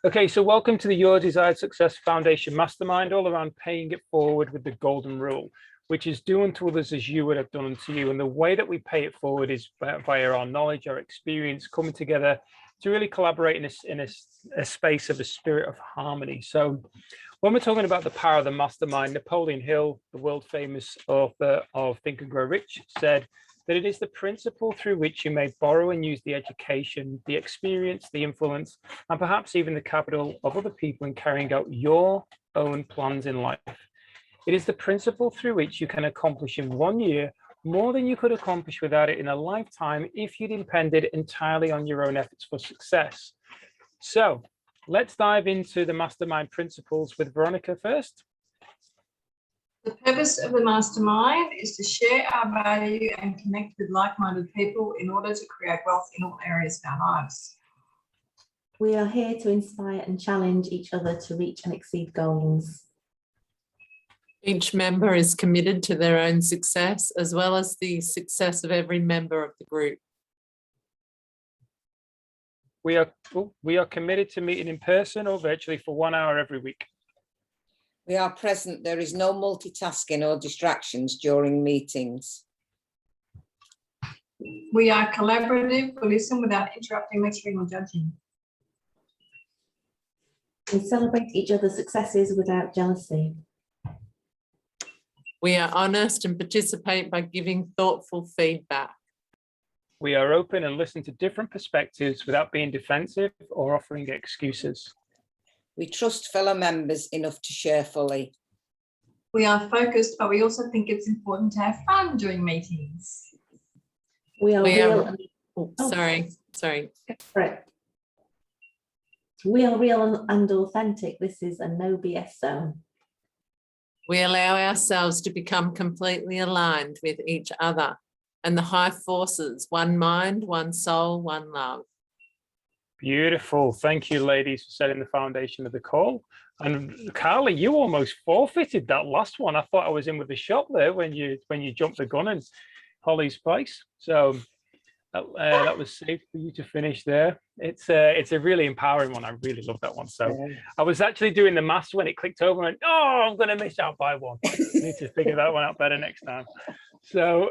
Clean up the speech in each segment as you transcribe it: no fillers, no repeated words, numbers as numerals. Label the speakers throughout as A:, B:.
A: Okay, so welcome to the Your Desired Success Foundation Mastermind, all around paying it forward with the golden rule, which is do unto others as you would have done unto you. And the way that we pay it forward is via our knowledge, our experience, coming together to really collaborate in a space of a spirit of harmony. So when we're talking about the power of the mastermind, Napoleon Hill, the world famous author of Think and Grow Rich, said that it is the principle through which you may borrow and use the education, the experience, the influence, and perhaps even the capital of other people in carrying out your own plans in life. It is the principle through which you can accomplish in 1 year more than you could accomplish without it in a lifetime if you depended entirely on your own efforts for success. So let's dive into the mastermind principles with Veronica first.
B: The purpose of the mastermind is to share our value and connect with like-minded people in order to create wealth in all areas of our lives.
C: We are here to inspire and challenge each other to reach and exceed goals.
D: Each member is committed to their own success as well as the success of every member of the group.
A: We are committed to meeting in person or virtually for 1 hour every week.
E: We are present. There is no multitasking or distractions during meetings.
B: We are collaborative. We listen without interrupting, lecturing, or judging.
C: We celebrate each other's successes without jealousy.
D: We are honest and participate by giving thoughtful feedback.
A: We are open and listen to different perspectives without being defensive or offering excuses.
E: We trust fellow members enough to share fully.
B: We are focused, but we also think it's important to have fun during meetings.
C: We are real.
D: Sorry.
C: Right. We are real and authentic. This is a no BS zone.
D: We allow ourselves to become completely aligned with each other and the high forces, one mind, one soul, one love. Beautiful.
A: Thank you, ladies, for setting the foundation of the call. And Carly, you almost forfeited that last one. I thought I was in with the shop there when you jumped the gun in Holly's place. So that was safe for you to finish there. It's a really empowering one. I really love that one. So I was actually doing the maths when it clicked over and went, oh, I'm going to miss out by one. I need to figure that one out better next time. So,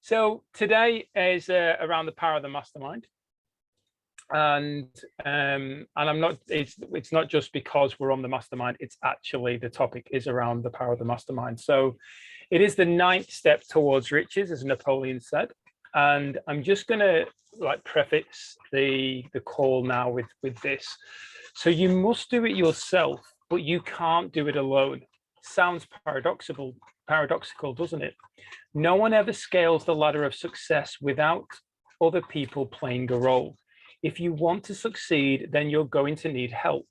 A: so today is around the power of the mastermind. And I'm not, it's not just because we're on the mastermind, it's actually the topic is around the power of the mastermind. So it is the 9th step towards riches, as Napoleon said. And I'm just going to preface the call now with this. So you must do it yourself, but you can't do it alone. Sounds paradoxical, doesn't it? No one ever scales the ladder of success without other people playing a role. If you want to succeed, then you're going to need help.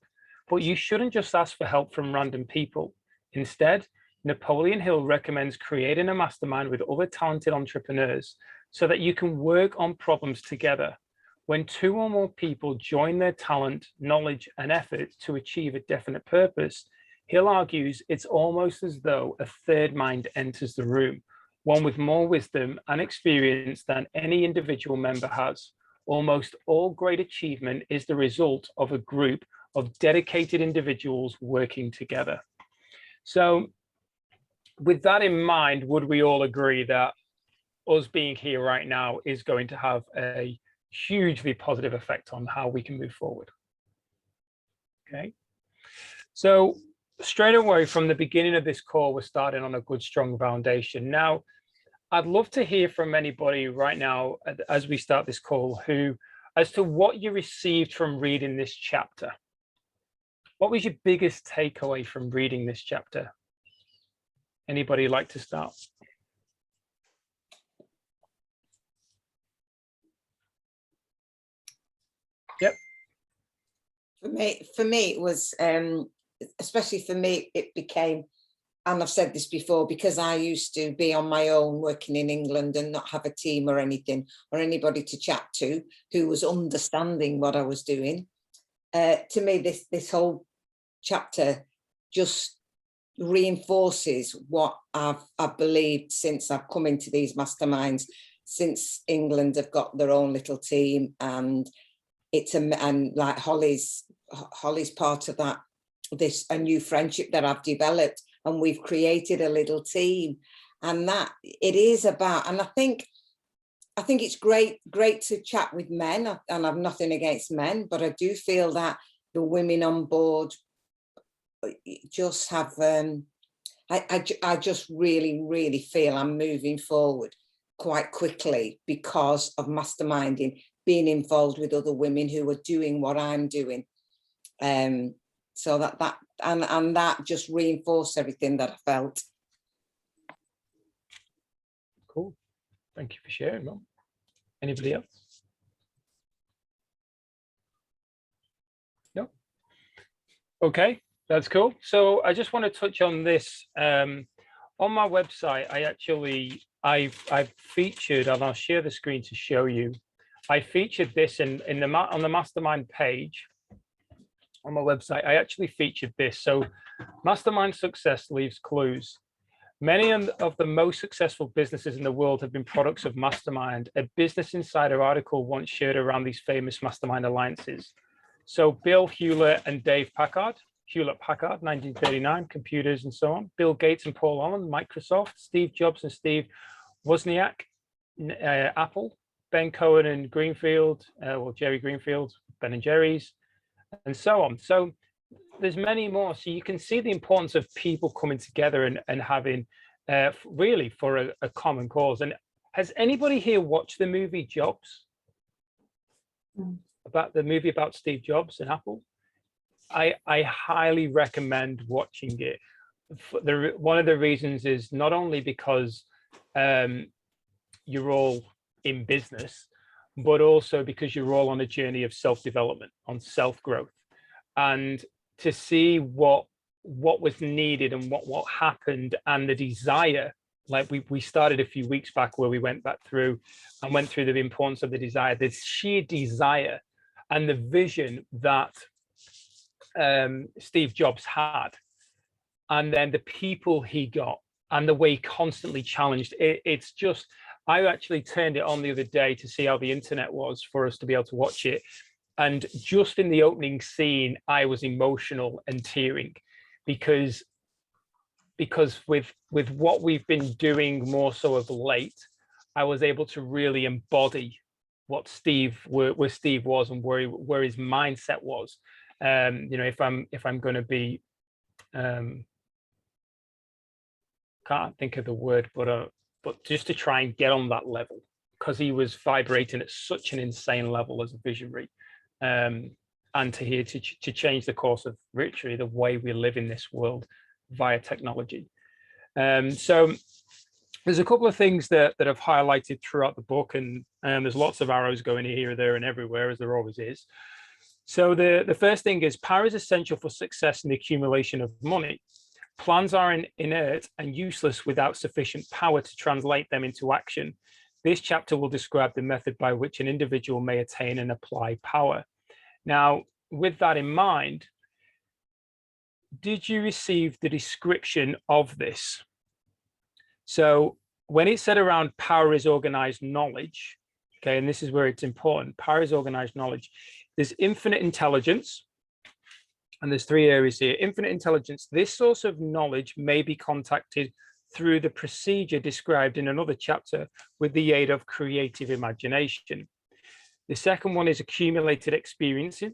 A: But you shouldn't just ask for help from random people. Instead, Napoleon Hill recommends creating a mastermind with other talented entrepreneurs so that you can work on problems together. When 2 or more people join their talent, knowledge, and effort to achieve a definite purpose, Hill argues it's almost as though a third mind enters the room, one with more wisdom and experience than any individual member has. Almost all great achievement is the result of a group of dedicated individuals working together. So with that in mind, would we all agree that us being here right now is going to have a hugely positive effect on how we can move forward? Okay. So straight away from the beginning of this call, we're starting on a good, strong foundation. Now, I'd love to hear from anybody right now as we start this call as to what you received from reading this chapter. What was your biggest takeaway from reading this chapter? Anybody like to start? Yep.
E: For me, it was, especially for me, it became, and I've said this before, because I used to be on my own working in England and not have a team or anything or anybody to chat to who was understanding what I was doing. To me, this whole chapter just reinforces what I've believed since I've come into these masterminds, since England have got their own little team, and and like Holly's part of that, a new friendship that I've developed, and we've created a little team, and that it is about, and I think it's great to chat with men, and I've nothing against men, but I do feel that the women on board just have, I just really feel I'm moving forward quite quickly because of masterminding, being involved with other women who are doing what I'm doing. So that and that just reinforced everything that I felt.
A: Cool. Thank you for sharing, Mum. Anybody else? No? Okay, that's cool. So I just want to touch on this. On my website, I've featured, and I'll share the screen to show you. I featured this on the Mastermind page on my website. I actually featured this. So Mastermind success leaves clues. Many of the most successful businesses in the world have been products of Mastermind. A Business Insider article once shared around these famous Mastermind alliances. So Bill Hewlett and Dave Packard, Hewlett-Packard, 1939, computers and so on. Bill Gates and Paul Allen, Microsoft. Steve Jobs and Steve Wozniak, Apple. Ben Cohen and Greenfield, Jerry Greenfield, Ben and Jerry's, and so on. So there's many more. So you can see the importance of people coming together and having really for a common cause. And has anybody here watched the movie Jobs? About the movie about Steve Jobs and Apple? I highly recommend watching it. One of the reasons is not only because you're all in business, but also because you're all on a journey of self-development, on self-growth, and to see what was needed and what happened, and the desire. Like we started a few weeks back where we went through the importance of the desire, the sheer desire and the vision that Steve Jobs had, and then the people he got and the way he constantly challenged. It's just, I actually turned it on the other day to see how the internet was for us to be able to watch it. And just in the opening scene, I was emotional and tearing because with what we've been doing more so of late, I was able to really embody what where Steve was and where his mindset was. You know, if I'm going to be, can't think of the word, but just to try and get on that level, because he was vibrating at such an insane level as a visionary, and to change the course of literally the way we live in this world via technology. So there's a couple of things that I've highlighted throughout the book, and there's lots of arrows going here, there, and everywhere, as there always is. So the first thing is power is essential for success in the accumulation of money. Plans are inert and useless without sufficient power to translate them into action. This chapter will describe the method by which an individual may attain and apply power. Now, with that in mind, did you receive the description of this? So when it said around power is organized knowledge, okay, and this is where it's important, power is organized knowledge. There's infinite intelligence, and there's three areas here. Infinite intelligence, this source of knowledge may be contacted through the procedure described in another chapter with the aid of creative imagination. The second one is accumulated experience. The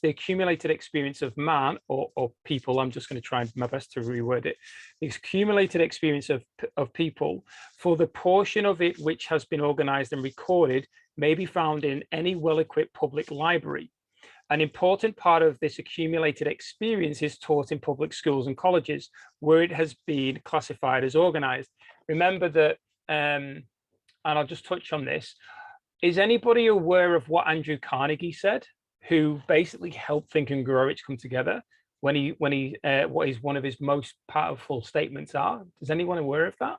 A: accumulated experience of man or people, I'm just going to try my best to reword it. The accumulated experience of people, for the portion of it which has been organized and recorded, may be found in any well-equipped public library. An important part of this accumulated experience is taught in public schools and colleges, where it has been classified as organized. Remember that, and I'll just touch on this. Is anybody aware of what Andrew Carnegie said, who basically helped Think and Grow Rich come together, what is one of his most powerful statements are? Is anyone aware of that?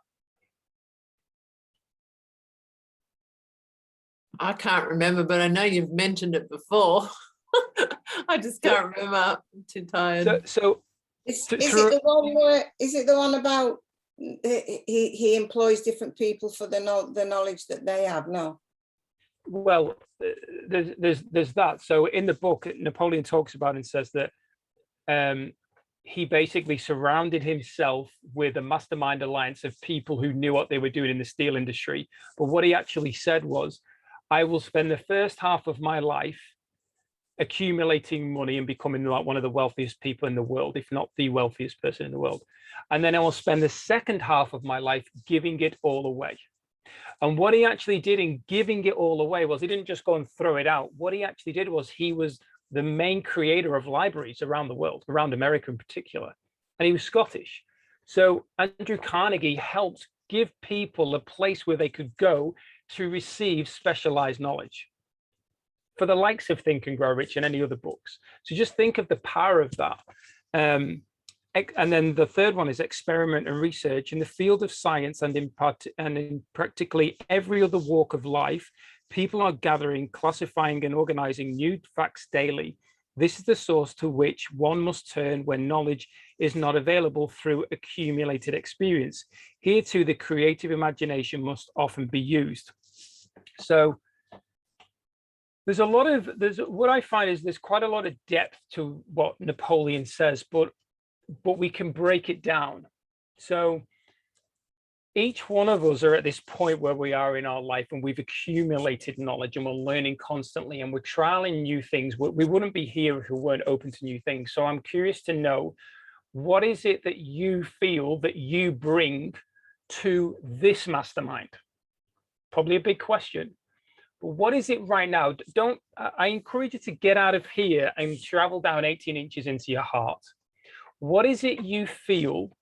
D: I can't remember, but I know you've mentioned it before. I just can't remember. I'm too tired.
E: Is it the one about he employs different people for the knowledge that they have? No.
A: Well, there's that. So in the book, Napoleon talks about and says that he basically surrounded himself with a mastermind alliance of people who knew what they were doing in the steel industry. But what he actually said was, I will spend the first half of my life accumulating money and becoming like one of the wealthiest people in the world, if not the wealthiest person in the world. And then I will spend the second half of my life giving it all away. And what he actually did in giving it all away was he didn't just go and throw it out. What he actually did was he was the main creator of libraries around the world, around America in particular. And he was Scottish. So Andrew Carnegie helped give people a place where they could go to receive specialized knowledge for the likes of Think and Grow Rich and any other books. So just think of the power of that. And then the third one is experiment and research in the field of science and in practically every other walk of life. People are gathering, classifying, and organizing new facts daily. This is the source to which one must turn when knowledge is not available through accumulated experience. Here too, the creative imagination must often be used. So there's what I find is there's quite a lot of depth to what Napoleon says, but we can break it down. So each one of us are at this point where we are in our life and we've accumulated knowledge and we're learning constantly and we're trialing new things. We wouldn't be here if we weren't open to new things. So I'm curious to know, what is it that you feel that you bring to this mastermind? Probably a big question. But what is it right now? I encourage you to get out of here and travel down 18 inches into your heart. What is it you feel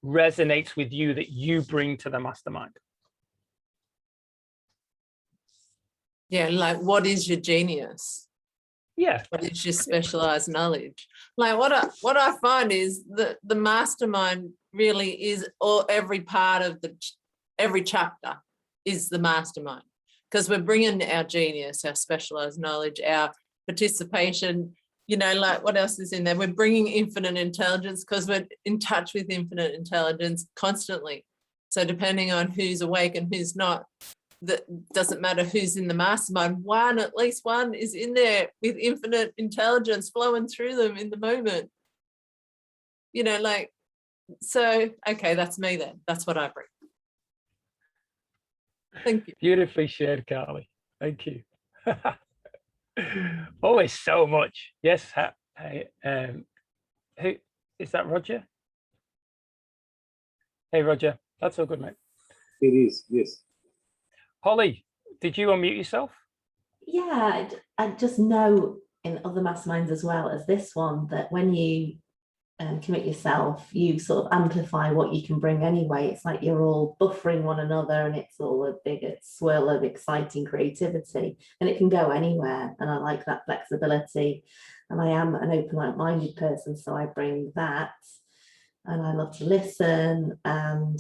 A: resonates with you that you bring to the mastermind?
D: Yeah, like what is your genius?
A: Yeah.
D: What is your specialized knowledge? Like what I find is that the mastermind really is, or every part of every chapter is the mastermind, because we're bringing our genius, our specialized knowledge, our participation. You know, like what else is in there? We're bringing infinite intelligence because we're in touch with infinite intelligence constantly. So depending on who's awake and who's not, that doesn't matter who's in the mastermind. At least one is in there with infinite intelligence flowing through them in the moment. You know, like, so, okay, that's me then. That's what I bring. Thank you.
A: Beautifully shared, Carly. Thank you. Always so much. Yes. Hey, who is that? Roger? Hey, Roger. That's all good, mate.
F: It is, yes.
A: Holly, did you unmute yourself?
C: Yeah, I just know in other masterminds as well as this one that when you commit yourself, you sort of amplify what you can bring anyway. It's like you're all buffering one another and it's all a big swirl of exciting creativity, and it can go anywhere. And I like that flexibility, and I am an open-minded person, so I bring that, and I love to listen and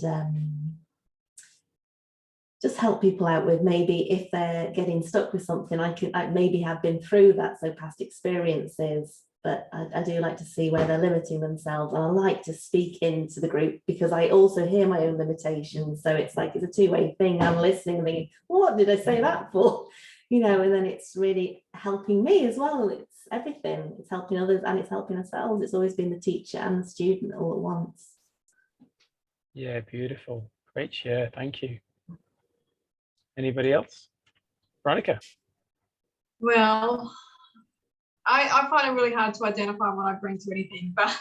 C: just help people out with, maybe if they're getting stuck with something, I maybe have been through that, so past experiences. But I do like to see where they're limiting themselves, and I like to speak into the group because I also hear my own limitations. So it's like, it's a two-way thing. I'm listening and thinking, what did I say that for? You know, and then it's really helping me as well. It's everything. It's helping others and it's helping ourselves. It's always been the teacher and the student all at once.
A: Yeah, beautiful. Great share. Thank you. Anybody else? Veronica?
B: Well, I find it really hard to identify what I bring to anything, but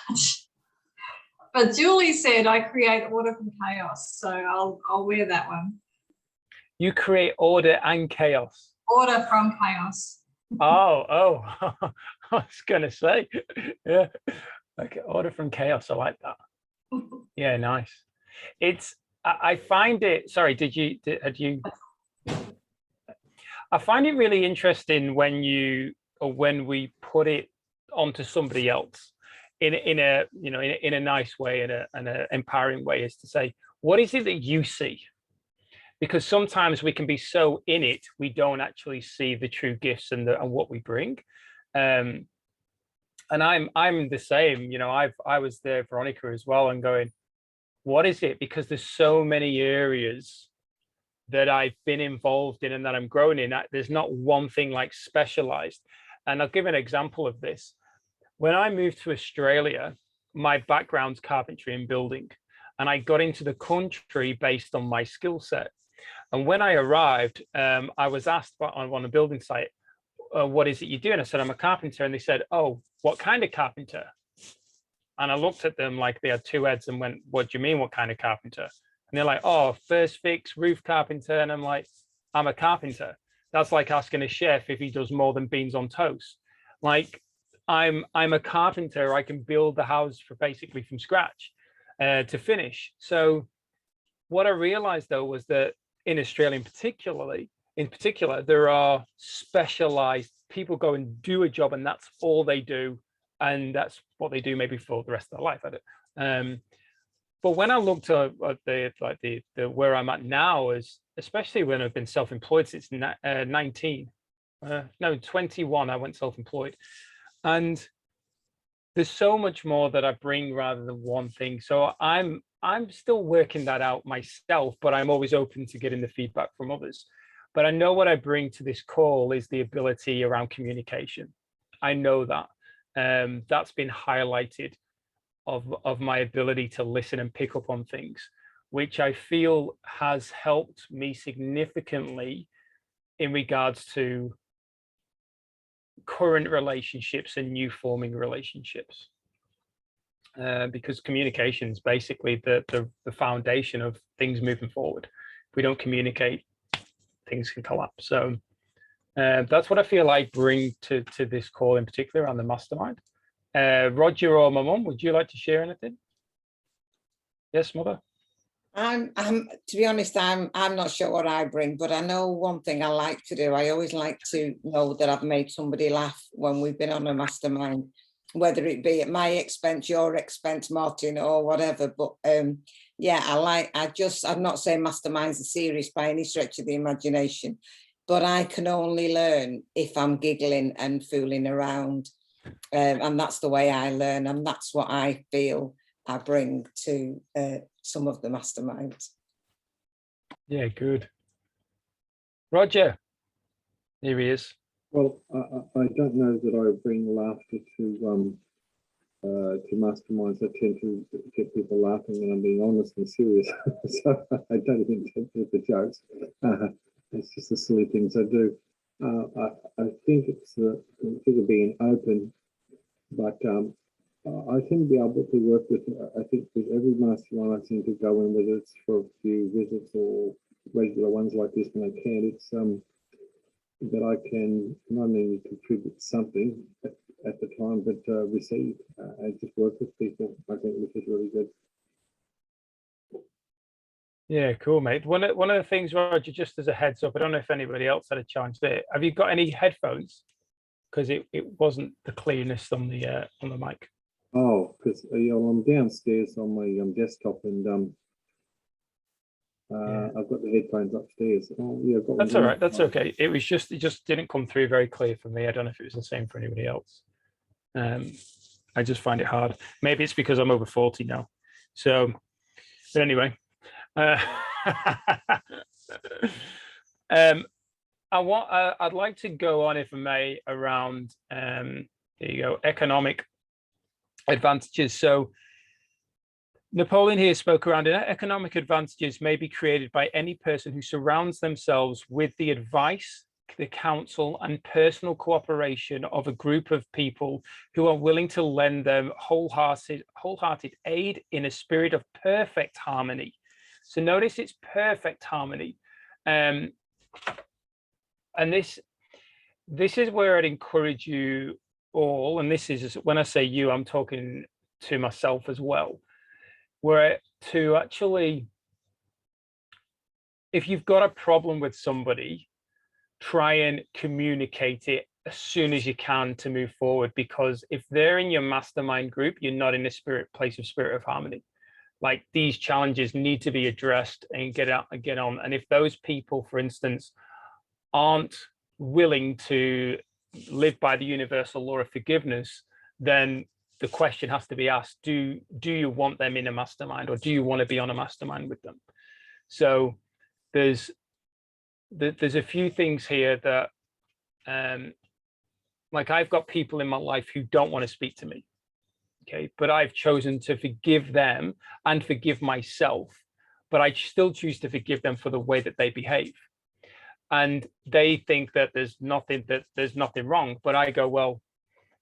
B: Julie said I create order from chaos, so I'll wear that one.
A: You create order and chaos.
B: Order from chaos.
A: Oh, I was gonna say, yeah. Okay, order from chaos. I like that. Yeah, nice. I find it. Sorry, had you? I find it really interesting when we put it onto somebody else in a nice way, in an empowering way, is to say, what is it that you see? Because sometimes we can be so in it, we don't actually see the true gifts and what we bring. And I'm the same, you know, I was there, Veronica, as well, and going, what is it? Because there's so many areas that I've been involved in and that I'm growing in. There's not one thing like specialized. And I'll give an example of this. When I moved to Australia, my background's carpentry and building, and I got into the country based on my skill set. And when I arrived, I was asked on a building site, what is it you do? And I said, I'm a carpenter. And they said, oh, what kind of carpenter? And I looked at them like they had two heads and went, what do you mean, what kind of carpenter? And they're like, oh, first fix, roof carpenter. And I'm like, I'm a carpenter. That's like asking a chef if he does more than beans on toast. Like, I'm a carpenter. I can build the house basically from scratch to finish. So what I realized, though, was that in Australia in particular, there are specialized people go and do a job, and that's all they do. And that's what they do maybe for the rest of their life. But when I looked at the where I'm at now, is especially when I've been self-employed since 21, I went self-employed, and there's so much more that I bring rather than one thing. So I'm still working that out myself, but I'm always open to getting the feedback from others. But I know what I bring to this call is the ability around communication. I know that. That's been highlighted of my ability to listen and pick up on things, which I feel has helped me significantly in regards to current relationships and new forming relationships. Because communication is basically the foundation of things moving forward. If we don't communicate, things can collapse. So that's what I feel I bring to this call in particular on the mastermind. Roger or my mum, would you like to share anything? Yes, mother.
E: I'm to be honest, I'm not sure what I bring, but I know one thing I like to do. I always like to know that I've made somebody laugh when we've been on a mastermind, whether it be at my expense, your expense, Martin, or whatever. But yeah, I'm not saying mastermind's a series by any stretch of the imagination, but I can only learn if I'm giggling and fooling around. And that's the way I learn, and that's what I feel I bring to some of the masterminds.
A: Yeah, good. Roger, here he is.
F: Well, I don't know that I bring laughter to masterminds. I tend to get people laughing when I'm being honest and serious. So I don't even take the jokes. It's just the silly things I do. I think it's the thing of being open, but I tend to be able to work with, I think with every mastermind I seem to go in, whether it's for a few visits or regular ones like this when I can, it's that I can not only contribute something at the time, but receive and just work with people, I think, which is really good.
A: Yeah, cool, mate. One of the things, Roger, just as a heads up, I don't know if anybody else had a chance there. Have you got any headphones? Because it wasn't the clearness on the mic.
F: Oh, because I'm downstairs on my desktop, and I've got the headphones upstairs. Oh, yeah, I've got
A: that's all right. That's okay. It just didn't come through very clear for me. I don't know if it was the same for anybody else. I just find it hard. Maybe it's because I'm over 40 now. So, but anyway, I'd like to go on, if I may, around there you go, economic advantages. So Napoleon here spoke around it. Economic advantages may be created by any person who surrounds themselves with the advice, the counsel, and personal cooperation of a group of people who are willing to lend them wholehearted aid in a spirit of perfect harmony. So notice it's perfect harmony. And this is where I'd encourage you all, and this is, when I say you, I'm talking to myself as well, where to actually, if you've got a problem with somebody, try and communicate it as soon as you can to move forward, because if they're in your mastermind group, you're not in a place of spirit of harmony. Like, these challenges need to be addressed and get on. And if those people, for instance, aren't willing to live by the universal law of forgiveness, then the question has to be asked, do you want them in a mastermind, or do you want to be on a mastermind with them? So there's there's a few things here that, like I've got people in my life who don't want to speak to me, okay, but I've chosen to forgive them and forgive myself, but I still choose to forgive them for the way that they behave. And they think that there's nothing wrong, but I go, well,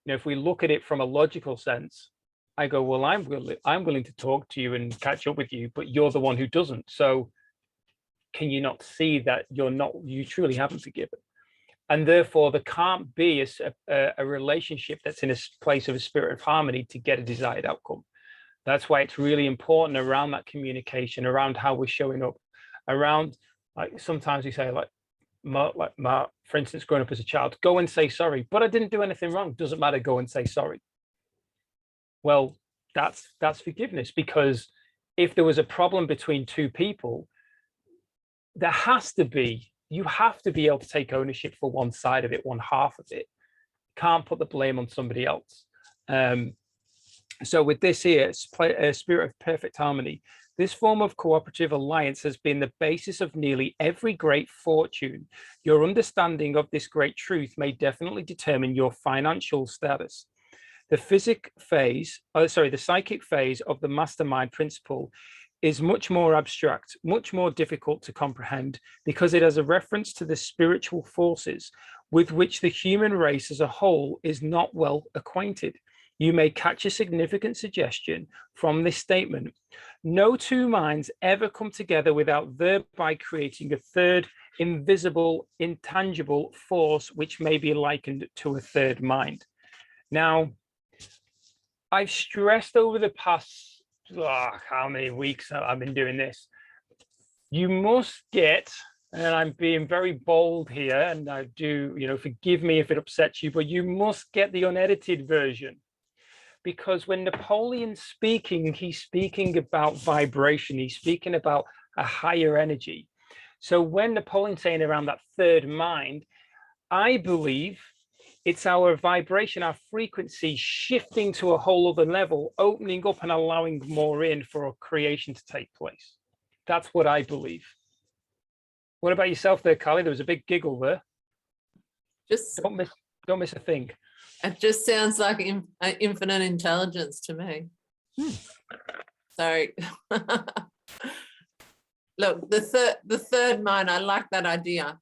A: if we look at it from a logical sense, I go, well, I'm willing to talk to you and catch up with you, but you're the one who doesn't. So can you not see that you truly haven't forgiven? And therefore there can't be a relationship that's in a place of a spirit of harmony to get a desired outcome. That's why it's really important around that communication, around how we're showing up, around, like, sometimes we say, like Mark, for instance, growing up as a child, go and say sorry, but I didn't do anything wrong. Doesn't matter, go and say sorry. Well, that's forgiveness, because if there was a problem between two people, you have to be able to take ownership for one side of it, one half of it. Can't put the blame on somebody else. So with this here, a spirit of perfect harmony, this form of cooperative alliance has been the basis of nearly every great fortune. Your understanding of this great truth may definitely determine your financial status. The psychic phase of the mastermind principle is much more abstract, much more difficult to comprehend, because it has a reference to the spiritual forces with which the human race as a whole is not well acquainted. You may catch a significant suggestion from this statement. No two minds ever come together without thereby creating a third invisible, intangible force, which may be likened to a third mind. Now, I've stressed over the past, how many weeks I've been doing this. You must get, and I'm being very bold here, and I do, forgive me if it upsets you, but you must get the unedited version. Because when Napoleon's speaking, he's speaking about vibration. He's speaking about a higher energy. So when Napoleon's saying around that third mind, I believe it's our vibration, our frequency shifting to a whole other level, opening up and allowing more in for a creation to take place. That's what I believe. What about yourself there, Carly? There was a big giggle there.
D: Just
A: don't miss a thing.
D: It just sounds like infinite intelligence to me. So look, the third mind, I like that idea,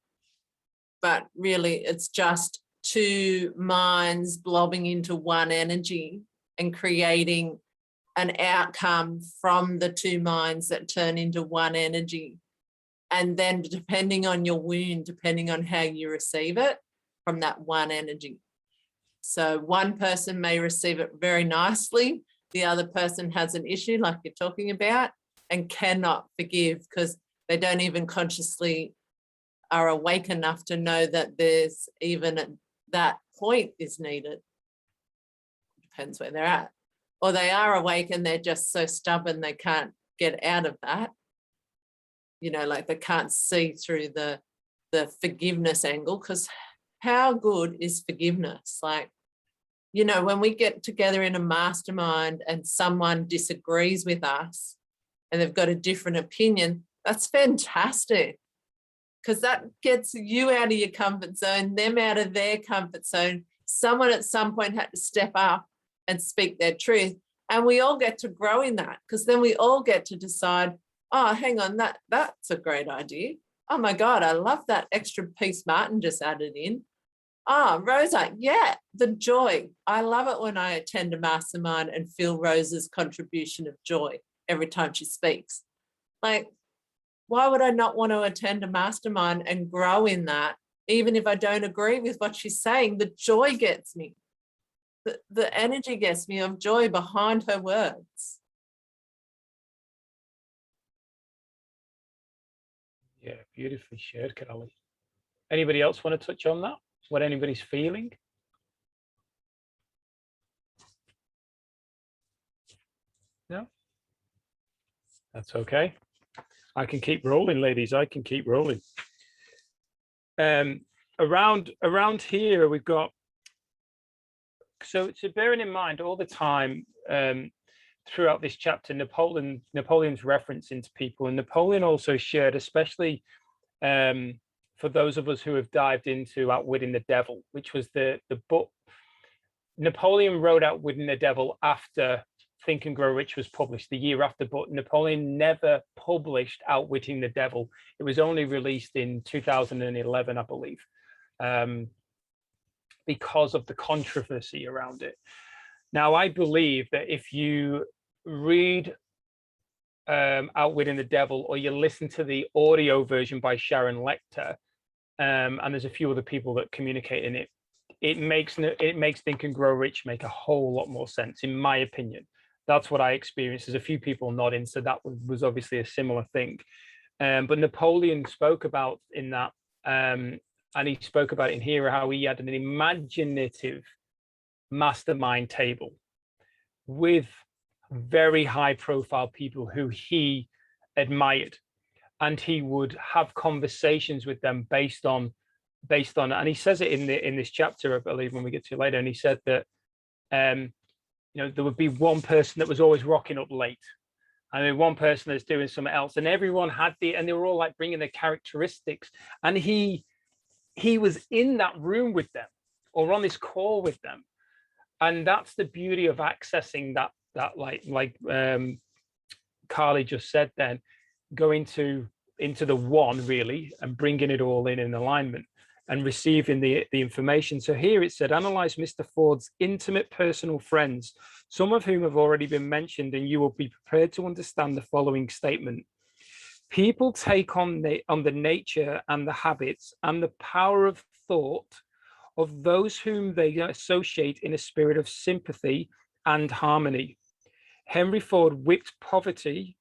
D: but really it's just two minds blobbing into one energy and creating an outcome from the two minds that turn into one energy. And then depending on your wound, depending on how you receive it from that one energy. So one person may receive it very nicely. The other person has an issue like you're talking about and cannot forgive because they don't even consciously are awake enough to know that there's even that point is needed. Depends where they're at. Or they are awake and they're just so stubborn they can't get out of that. Like they can't see through the forgiveness angle, because how good is forgiveness? Like, when we get together in a mastermind and someone disagrees with us and they've got a different opinion, that's fantastic, because that gets you out of your comfort zone, them out of their comfort zone. Someone at some point had to step up and speak their truth. And we all get to grow in that, because then we all get to decide, oh, hang on, that's a great idea. Oh my God, I love that extra piece Martin just added in. Oh, Rosa, yeah, the joy. I love it when I attend a mastermind and feel Rosa's contribution of joy every time she speaks. Like, why would I not want to attend a mastermind and grow in that? Even if I don't agree with what she's saying, the joy gets me. The energy gets me of joy behind her words.
A: Yeah, beautifully shared, Carly. Anybody else want to touch on that? What anybody's feeling? No? That's okay. I can keep rolling, ladies. I can keep rolling. Around here, we've got, so bearing in mind all the time throughout this chapter, Napoleon's referencing to people, and Napoleon also shared, especially for those of us who have dived into Outwitting the Devil, which was the book. Napoleon wrote Outwitting the Devil after Think and Grow Rich was published, the year after, but Napoleon never published Outwitting the Devil. It was only released in 2011, I believe, because of the controversy around it. Now, I believe that if you read Outwitting the Devil, or you listen to the audio version by Sharon Lecter, and there's a few other people that communicate in it, it makes Think and Grow Rich make a whole lot more sense, in my opinion. That's what I experienced. There's a few people nodding, so that was obviously a similar thing. But Napoleon spoke about in that, and he spoke about it in here, how he had an imaginative mastermind table with very high profile people who he admired, and he would have conversations with them based on, and he says it in this chapter, I believe, when we get to it later, and he said that you know, there would be one person that was always rocking up late, and then one person that's doing something else, and everyone had and they were all like bringing their characteristics, and he was in that room with them or on this call with them. And that's the beauty of accessing that like Carly just said, then going into the one, really, and bringing it all in alignment and receiving the information. So here it said, analyze Mr. Ford's intimate personal friends, some of whom have already been mentioned, and you will be prepared to understand the following statement. People take on the nature and the habits and the power of thought of those whom they associate in a spirit of sympathy and harmony. Henry Ford whipped poverty,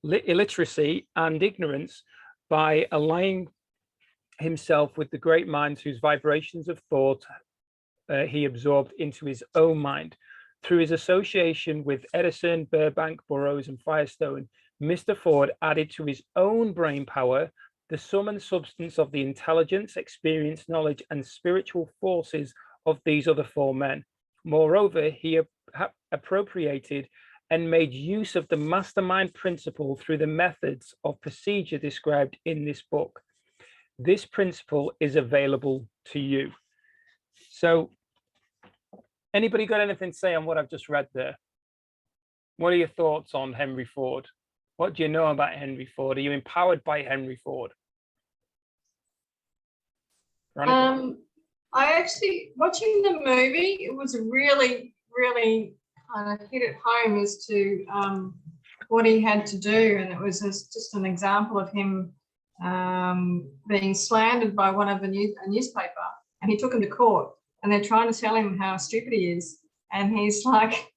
A: illiteracy, and ignorance by aligning himself with the great minds whose vibrations of thought he absorbed into his own mind. Through his association with Edison, Burbank, Burroughs, and Firestone, Mr. Ford added to his own brain power the sum and substance of the intelligence, experience, knowledge, and spiritual forces of these other four men. Moreover, he appropriated and made use of the mastermind principle through the methods of procedure described in this book. This principle is available to you. So, anybody got anything to say on what I've just read there? What are your thoughts on Henry Ford? What do you know about Henry Ford? Are you empowered by Henry Ford?
B: I actually, watching the movie, it was really, really kind of hit it home as to what he had to do. And it was just an example of him being slandered by one of a newspaper, and he took him to court, and they're trying to tell him how stupid he is. And he's like,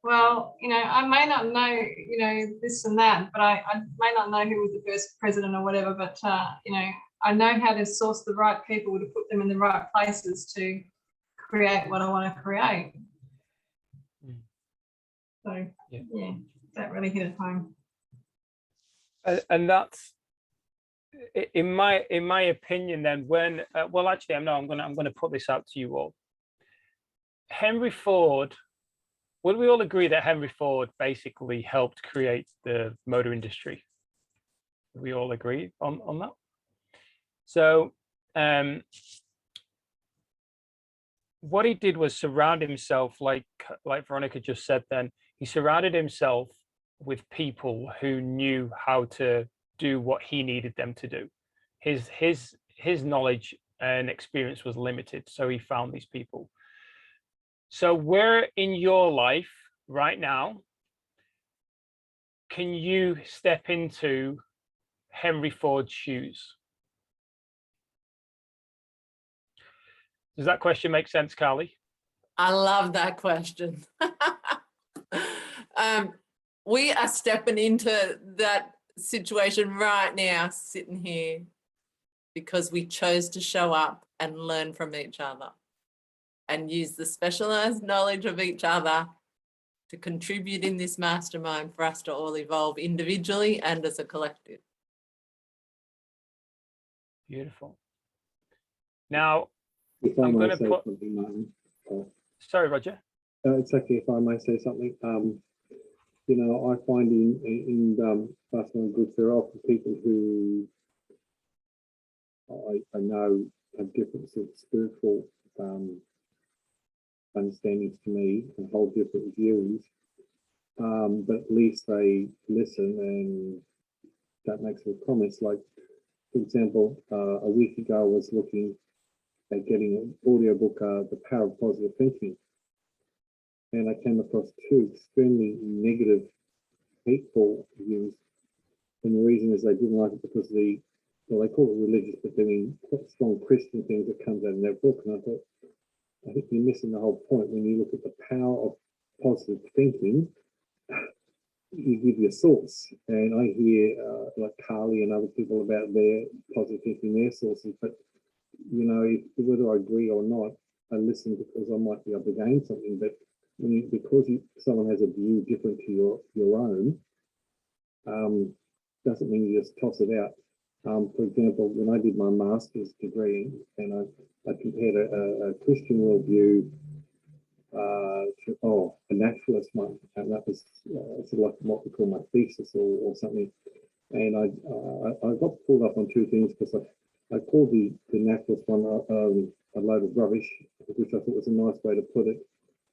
B: well, you know, I may not know, you know, this and that, but I may not know who was the first president or whatever, but, you know, I know how to source the right people to put them in the right places to create what I want to create. So, yeah, that really hit it home.
A: And that's, in my opinion, then, when well, actually, I'm going to put this out to you all. Henry Ford, would we all agree that Henry Ford basically helped create the motor industry? We all agree on that. So what he did was surround himself, like Veronica just said, then he surrounded himself with people who knew how to do what he needed them to do. His knowledge and experience was limited, so he found these people. So where in your life right now can you step into Henry Ford's shoes? Does that question make sense, Carly?
D: I love that question. We are stepping into that situation right now, sitting here, because we chose to show up and learn from each other and use the specialized knowledge of each other to contribute in this mastermind for us to all evolve individually and as a collective.
A: Beautiful. Now,
F: if I
A: I'm
F: may
A: going to
F: say
A: put.
F: something, Martin.
A: Sorry, Roger.
F: It's okay if I may say something. You know, I find in mastermind groups there are often people who I know have different sort of spiritual understandings to me and hold different views, but at least they listen and don't make some comments. Like, for example, a week ago I was looking at getting an audiobook, The Power of Positive Thinking, and I came across two extremely negative, hateful views. And the reason is they didn't like it because well, they call it religious, but they mean quite strong Christian things that comes out in their book. And I thought, I think you're missing the whole point. When you look at the power of positive thinking, you give your source. And I hear like Carly and other people about their positive thinking, their sources. But, you know, whether I agree or not, I listen because I might be able to gain something. But because someone has a view different to your own, doesn't mean you just toss it out. For example, when I did my master's degree, and I compared a Christian worldview to a naturalist one, and that was sort of like what we call my thesis or something. And I got pulled up on two things because I called the naturalist one a load of rubbish, which I thought was a nice way to put it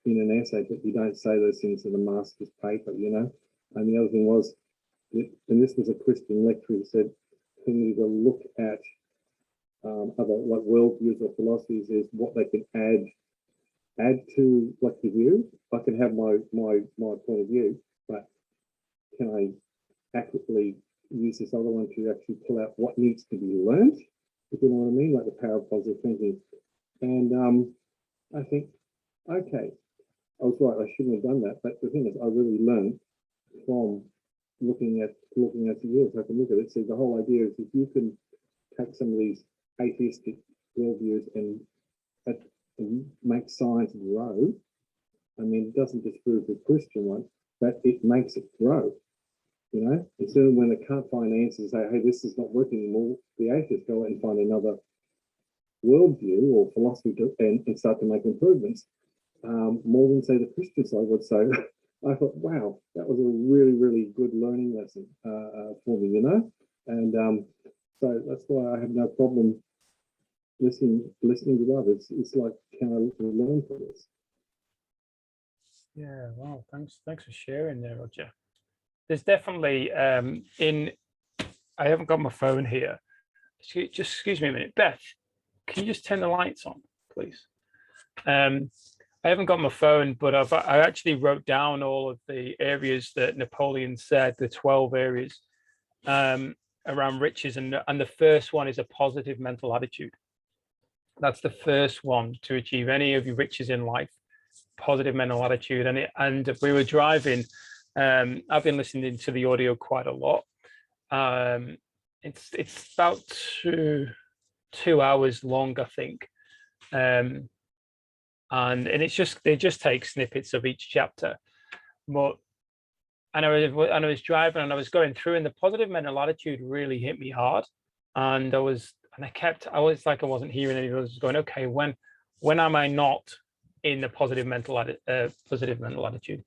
F: in an essay, but you don't say those things in a master's paper, you know. And the other thing was, and this was a Christian lecturer who said, can you look at other like worldviews or philosophies is what they can add to like the view. I can have my point of view, but can I accurately use this other one to actually pull out what needs to be learned, if you know what I mean, like the power of positive thinking. And I think, okay, I was right, I shouldn't have done that. But the thing is, I really learned from looking at the years. I can look at it. See, the whole idea is if you can take some of these atheistic worldviews and make science grow, I mean, it doesn't disprove the Christian one, but it makes it grow. You know, instead of when they can't find answers, say, hey, this is not working anymore, the atheists go out and find another worldview or philosophy and start to make improvements. More than say the Christian side would say. I thought, wow, that was a really, really good learning lesson for me, you know? And so that's why I have no problem listening to others. It's like, can I learn from this?
A: Yeah, wow, thanks for sharing there, Roger. There's definitely I haven't got my phone here. Just excuse me a minute. Beth, can you just turn the lights on, please? I haven't got my phone, but I actually wrote down all of the areas that Napoleon said, the 12 areas around riches. And the first one is a positive mental attitude. That's the first one to achieve any of your riches in life, positive mental attitude. And we were driving, I've been listening to the audio quite a lot. It's about two hours long, I think. And they just take snippets of each chapter. But and I was driving and I was going through, and the positive mental attitude really hit me hard. And I was like I wasn't hearing anything. I was going, okay, when am I not in the positive mental attitude?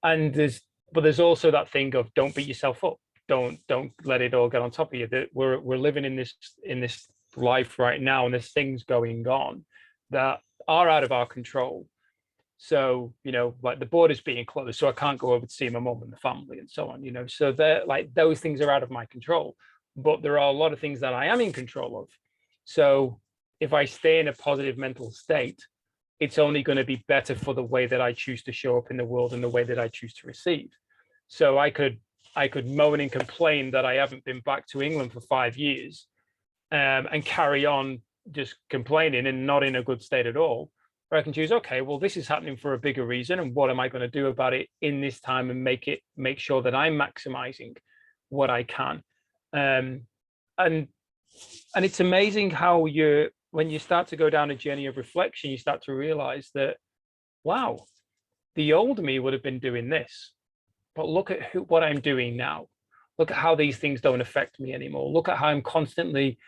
A: And there's also that thing of don't beat yourself up. Don't let it all get on top of you. That we're living in this life right now, and there's things going on that are out of our control. So, you know, like the border's being closed, so I can't go over to see my mum and the family and so on, you know. So they're like, those things are out of my control, but there are a lot of things that I am in control of. So if I stay in a positive mental state, it's only going to be better for the way that I choose to show up in the world and the way that I choose to receive. So I could moan and complain that I haven't been back to England for 5 years, and carry on just complaining and not in a good state at all. Or I can choose, okay, well, this is happening for a bigger reason, and what am I going to do about it in this time and make sure that I'm maximizing what I can. And it's amazing how when you start to go down a journey of reflection, you start to realize that, wow, the old me would have been doing this, but look at what I'm doing now. Look at how these things don't affect me anymore. Look at how I'm constantly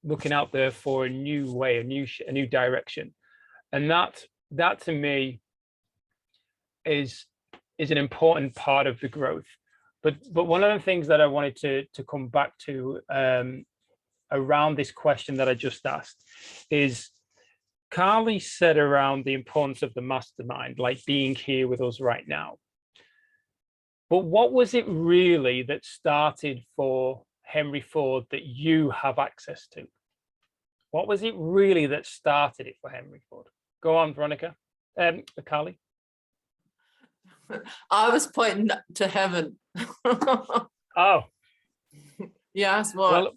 A: looking out there for a new way, a new direction. And that to me is an important part of the growth. But one of the things that I wanted to come back to around this question that I just asked is, Carly said around the importance of the mastermind, like being here with us right now. But what was it really that started for Henry Ford that you have access to? What was it really that started it for Henry Ford? Go on, Veronica. Carly.
D: I was pointing to heaven.
A: Oh.
D: Yes, what?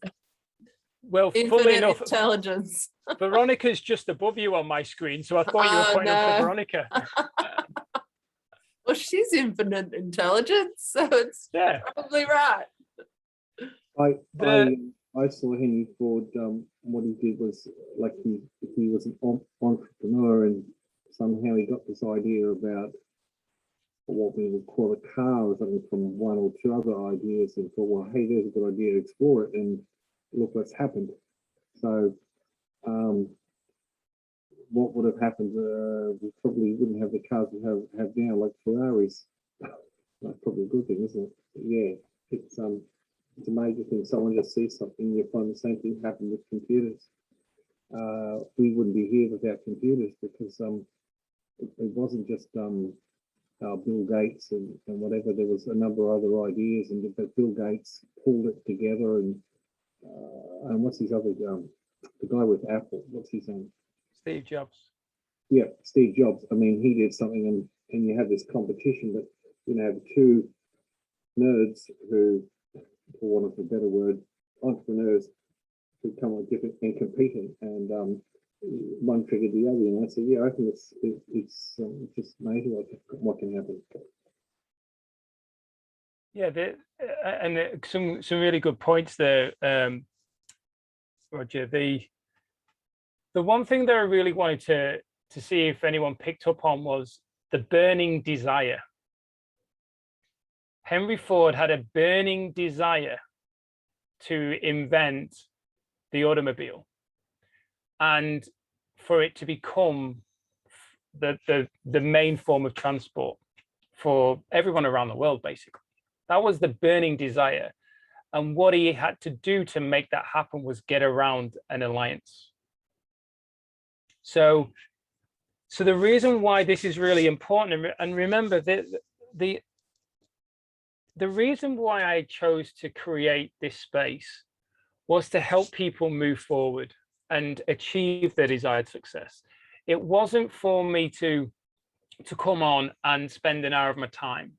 A: Well, fully
D: Infinite
A: enough,
D: intelligence.
A: Veronica's just above you on my screen, so I thought you were
D: Oh,
A: pointing up to
D: no.
A: Veronica.
D: Well, she's infinite intelligence, so it's
A: Yeah.
D: probably right.
F: I saw Henry Ford. What he did was, like, he was an entrepreneur, and somehow he got this idea about what we would call a car or something from one or two other ideas, and thought, well, hey, there's a good idea, explore it, and look what's happened. So what would have happened? We probably wouldn't have the cars we have now, like Ferraris. That's probably a good thing, isn't it? Yeah, it's a major thing. Someone just sees something, you find the same thing happen with computers. We wouldn't be here without computers, because it wasn't just Bill Gates and whatever. There was a number of other ideas, but Bill Gates pulled it together, and what's his other the guy with Apple? What's his name?
A: Steve Jobs.
F: Yeah, Steve Jobs. I mean, he did something, and you had this competition, but the two nerds who, for want of a better word, entrepreneurs who come up different and competing, and one triggered the other. And I said, yeah, I think it's just amazing what can happen.
A: Yeah, some really good points there, Roger. The one thing that I really wanted to see if anyone picked up on was the burning desire. Henry Ford had a burning desire to invent the automobile, and for it to become the main form of transport for everyone around the world, basically. That was the burning desire. And what he had to do to make that happen was get around an alliance. So the reason why this is really important, and remember that the reason why I chose to create this space was to help people move forward and achieve their desired success. It wasn't for me to come on and spend an hour of my time.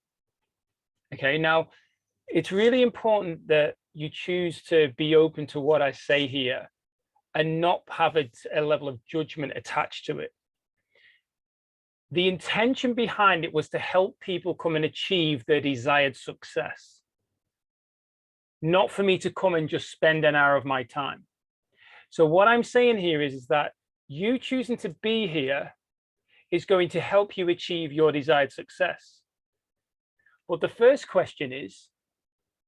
A: Okay, now it's really important that you choose to be open to what I say here and not have a level of judgment attached to it. The intention behind it was to help people come and achieve their desired success, not for me to come and just spend an hour of my time. So what I'm saying here is that you choosing to be here is going to help you achieve your desired success. But the first question is,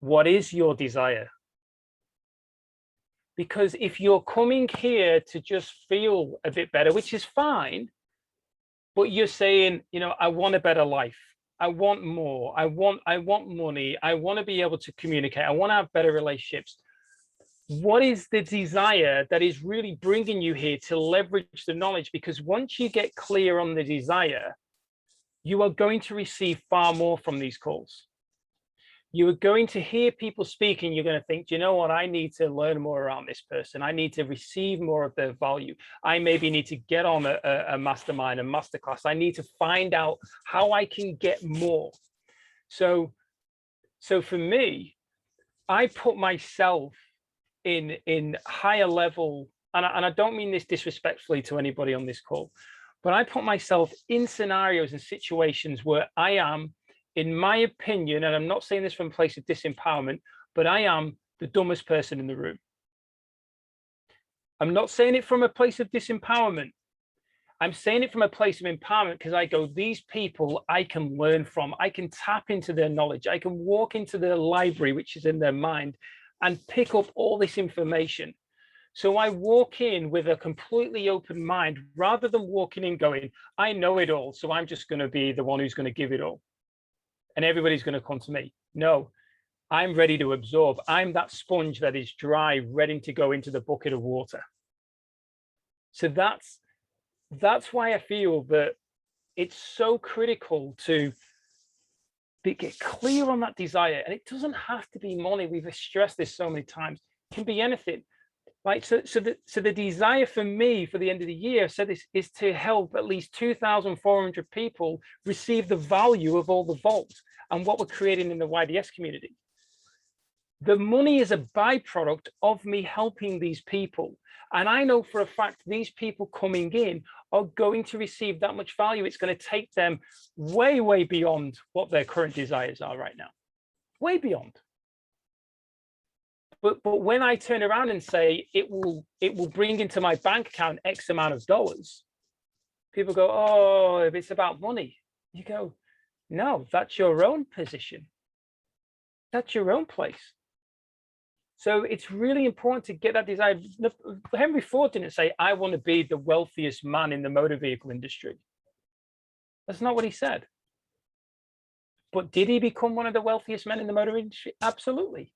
A: what is your desire? Because if you're coming here to just feel a bit better, which is fine, but you're saying, I want a better life. I want more. I want money. I want to be able to communicate. I want to have better relationships. What is the desire that is really bringing you here to leverage the knowledge? Because once you get clear on the desire, you are going to receive far more from these calls. You are going to hear people speaking. You're going to think, do you know what? I need to learn more around this person. I need to receive more of their value. I maybe need to get on a mastermind, a masterclass. I need to find out how I can get more. So for me, I put myself in higher level, and I don't mean this disrespectfully to anybody on this call, but I put myself in scenarios and situations where I am, in my opinion, and I'm not saying this from a place of disempowerment, but I am the dumbest person in the room. I'm not saying it from a place of disempowerment. I'm saying it from a place of empowerment, because I go, these people I can learn from. I can tap into their knowledge. I can walk into their library, which is in their mind, and pick up all this information. So I walk in with a completely open mind, rather than walking in going, I know it all, so I'm just going to be the one who's going to give it all, and everybody's going to come to me. No, I'm ready to absorb. I'm that sponge that is dry, ready to go into the bucket of water. So that's why I feel that it's so critical to get clear on that desire. And it doesn't have to be money. We've stressed this so many times. It can be anything. Right. So the desire for me for the end of the year, so this is to help at least 2,400 people receive the value of all the vault and what we're creating in the YDS community. The money is a byproduct of me helping these people. And I know for a fact these people coming in are going to receive that much value. It's going to take them way, way beyond what their current desires are right now. Way beyond. But when I turn around and say it will bring into my bank account X amount of dollars, people go, oh, if it's about money. You go, no, that's your own position. That's your own place. So it's really important to get that desire. Henry Ford didn't say, I want to be the wealthiest man in the motor vehicle industry. That's not what he said. But did he become one of the wealthiest men in the motor industry? Absolutely.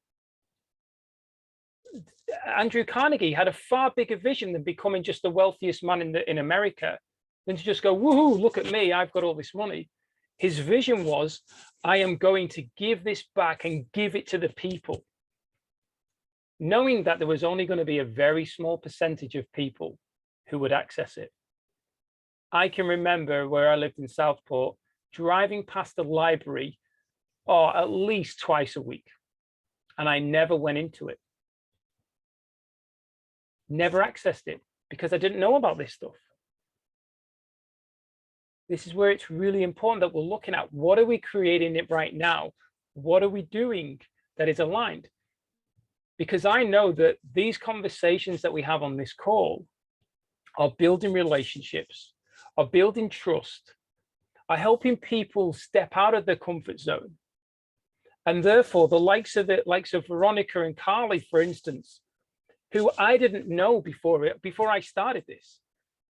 A: Andrew Carnegie had a far bigger vision than becoming just the wealthiest man in America, than to just go, woohoo, look at me, I've got all this money. His vision was, I am going to give this back and give it to the people, knowing that there was only going to be a very small percentage of people who would access it. I can remember where I lived in Southport, driving past the library at least twice a week, and I never went into it. Never accessed it because I didn't know about this stuff. This is where it's really important that we're looking at what are we creating it right now? What are we doing that is aligned? Because I know that these conversations that we have on this call are building relationships, are building trust, are helping people step out of their comfort zone. And therefore, the likes of Veronica and Carly, for instance, who I didn't know before I started this.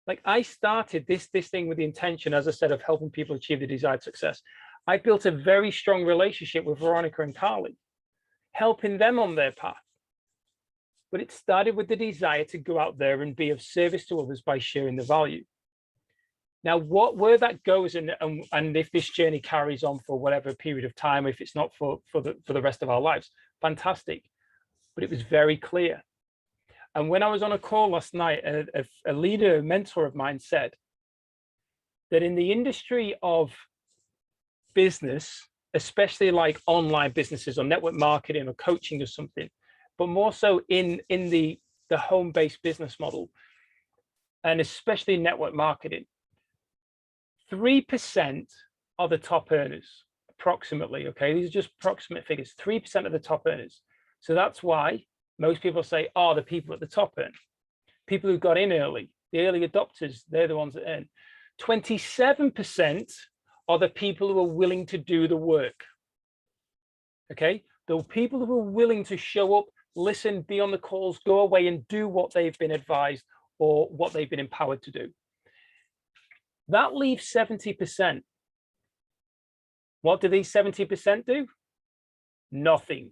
A: Like I started this thing with the intention, as I said, of helping people achieve the desired success. I built a very strong relationship with Veronica and Carly, helping them on their path. But it started with the desire to go out there and be of service to others by sharing the value. Now, where that goes, and if this journey carries on for whatever period of time, if it's not for the rest of our lives, fantastic. But it was very clear. And when I was on a call last night, a leader, a mentor of mine said that in the industry of business, especially like online businesses or network marketing or coaching or something, but more so in the home-based business model, and especially network marketing, 3% are the top earners, approximately, okay? These are just approximate figures, 3% of the top earners. So that's why most people say, oh, the people at the top earn. People who got in early, the early adopters, they're the ones that earn. 27% are the people who are willing to do the work, okay? The people who are willing to show up, listen, be on the calls, go away and do what they've been advised or what they've been empowered to do. That leaves 70%. What do these 70% do? Nothing.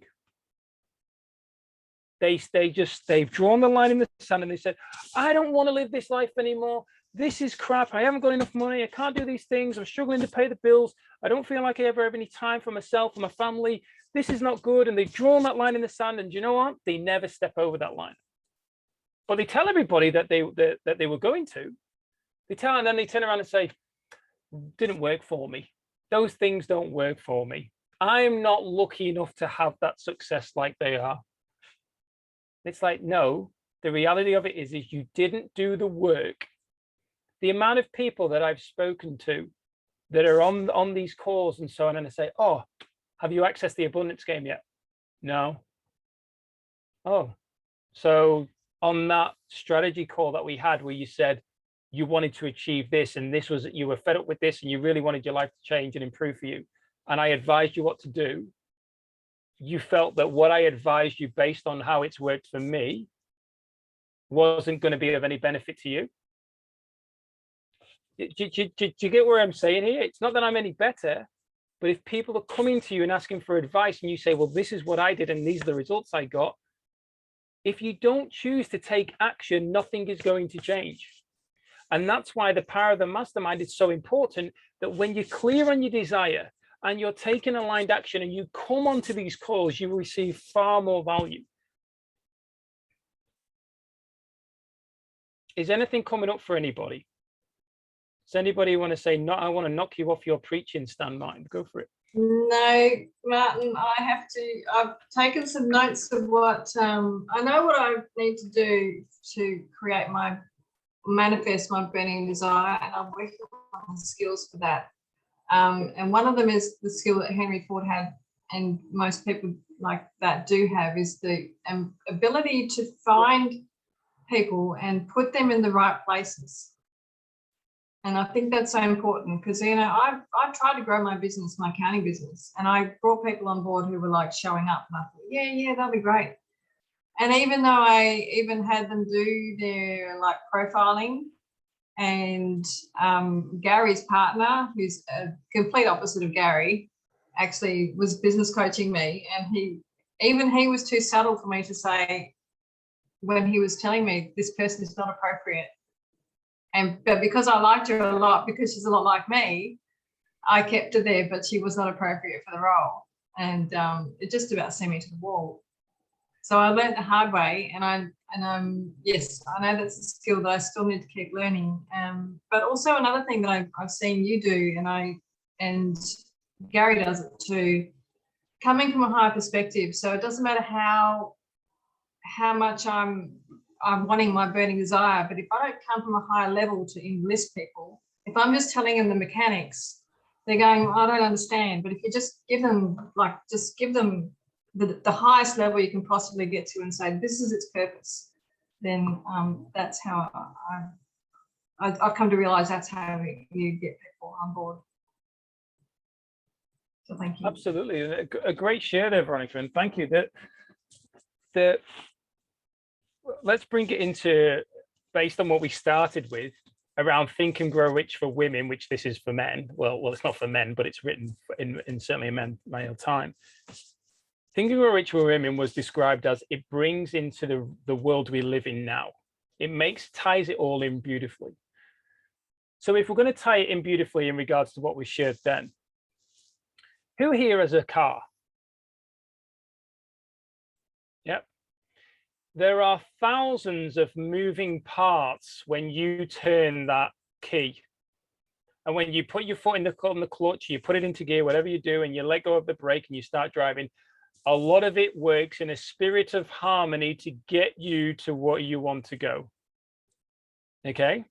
A: They've drawn the line in the sand and they said, I don't want to live this life anymore. This is crap. I haven't got enough money. I can't do these things. I'm struggling to pay the bills. I don't feel like I ever have any time for myself or my family. This is not good. And they've drawn that line in the sand. And you know what? They never step over that line. But they tell everybody that they were going to. They tell, and then they turn around and say, didn't work for me. Those things don't work for me. I'm not lucky enough to have that success like they are. It's like, no, the reality of it is you didn't do the work. The amount of people that I've spoken to that are on these calls and so on, and I say, oh, have you accessed the abundance game yet? No. Oh, so on that strategy call that we had where you said you wanted to achieve this, and this was, you were fed up with this and you really wanted your life to change and improve for you, and I advised you what to do, you felt that what I advised you based on how it's worked for me wasn't going to be of any benefit to you. Do you get where I'm saying here? It's not that I'm any better. But if people are coming to you and asking for advice and you say, well, this is what I did and these are the results I got, if you don't choose to take action, nothing is going to change. And that's why the power of the mastermind is so important, that when you're clear on your desire and you're taking aligned action and you come onto these calls, you will receive far more value. Is anything coming up for anybody? Does anybody want to say, no, I want to knock you off your preaching stand, Martin? Go for it.
B: No, Martin, I've taken some notes of what, I know what I need to do to manifest my burning desire, and I'm working on the skills for that. And one of them is the skill that Henry Ford had, and most people like that do have, is the ability to find people and put them in the right places. And I think that's so important because, you know, I tried to grow my business, my accounting business, and I brought people on board who were like showing up, and I thought, yeah, that'll be great. And even though I even had them do their like profiling, and Gary's partner, who's a complete opposite of Gary, actually was business coaching me, and he was too subtle for me to say when he was telling me this person is not appropriate. But because I liked her a lot, because she's a lot like me, I kept her there, but she was not appropriate for the role. And it just about sent me to the wall. So I learned the hard way, yes, I know that's a skill that I still need to keep learning. But also another thing that I've seen you do, and Gary does it too, coming from a higher perspective. So it doesn't matter how much I'm wanting my burning desire, but if I don't come from a higher level to enlist people, if I'm just telling them the mechanics, they're going, I don't understand. But if you just give them the highest level you can possibly get to and say, this is its purpose, then that's how I've come to realize that's how you get people on board. So thank you.
A: Absolutely. A great share there, Veronica, and thank you. Let's bring it into, based on what we started with, around Think and Grow Rich for women, which this is for men. Well, it's not for men, but it's written in certainly a male time. Think and Grow Rich for women was described as it brings into the world we live in now. It ties it all in beautifully. So if we're going to tie it in beautifully in regards to what we shared then, who here has a car? Yep. There are thousands of moving parts when you turn that key. And when you put your foot on the clutch, you put it into gear, whatever you do, and you let go of the brake and you start driving, a lot of it works in a spirit of harmony to get you to what you want to go. Okay?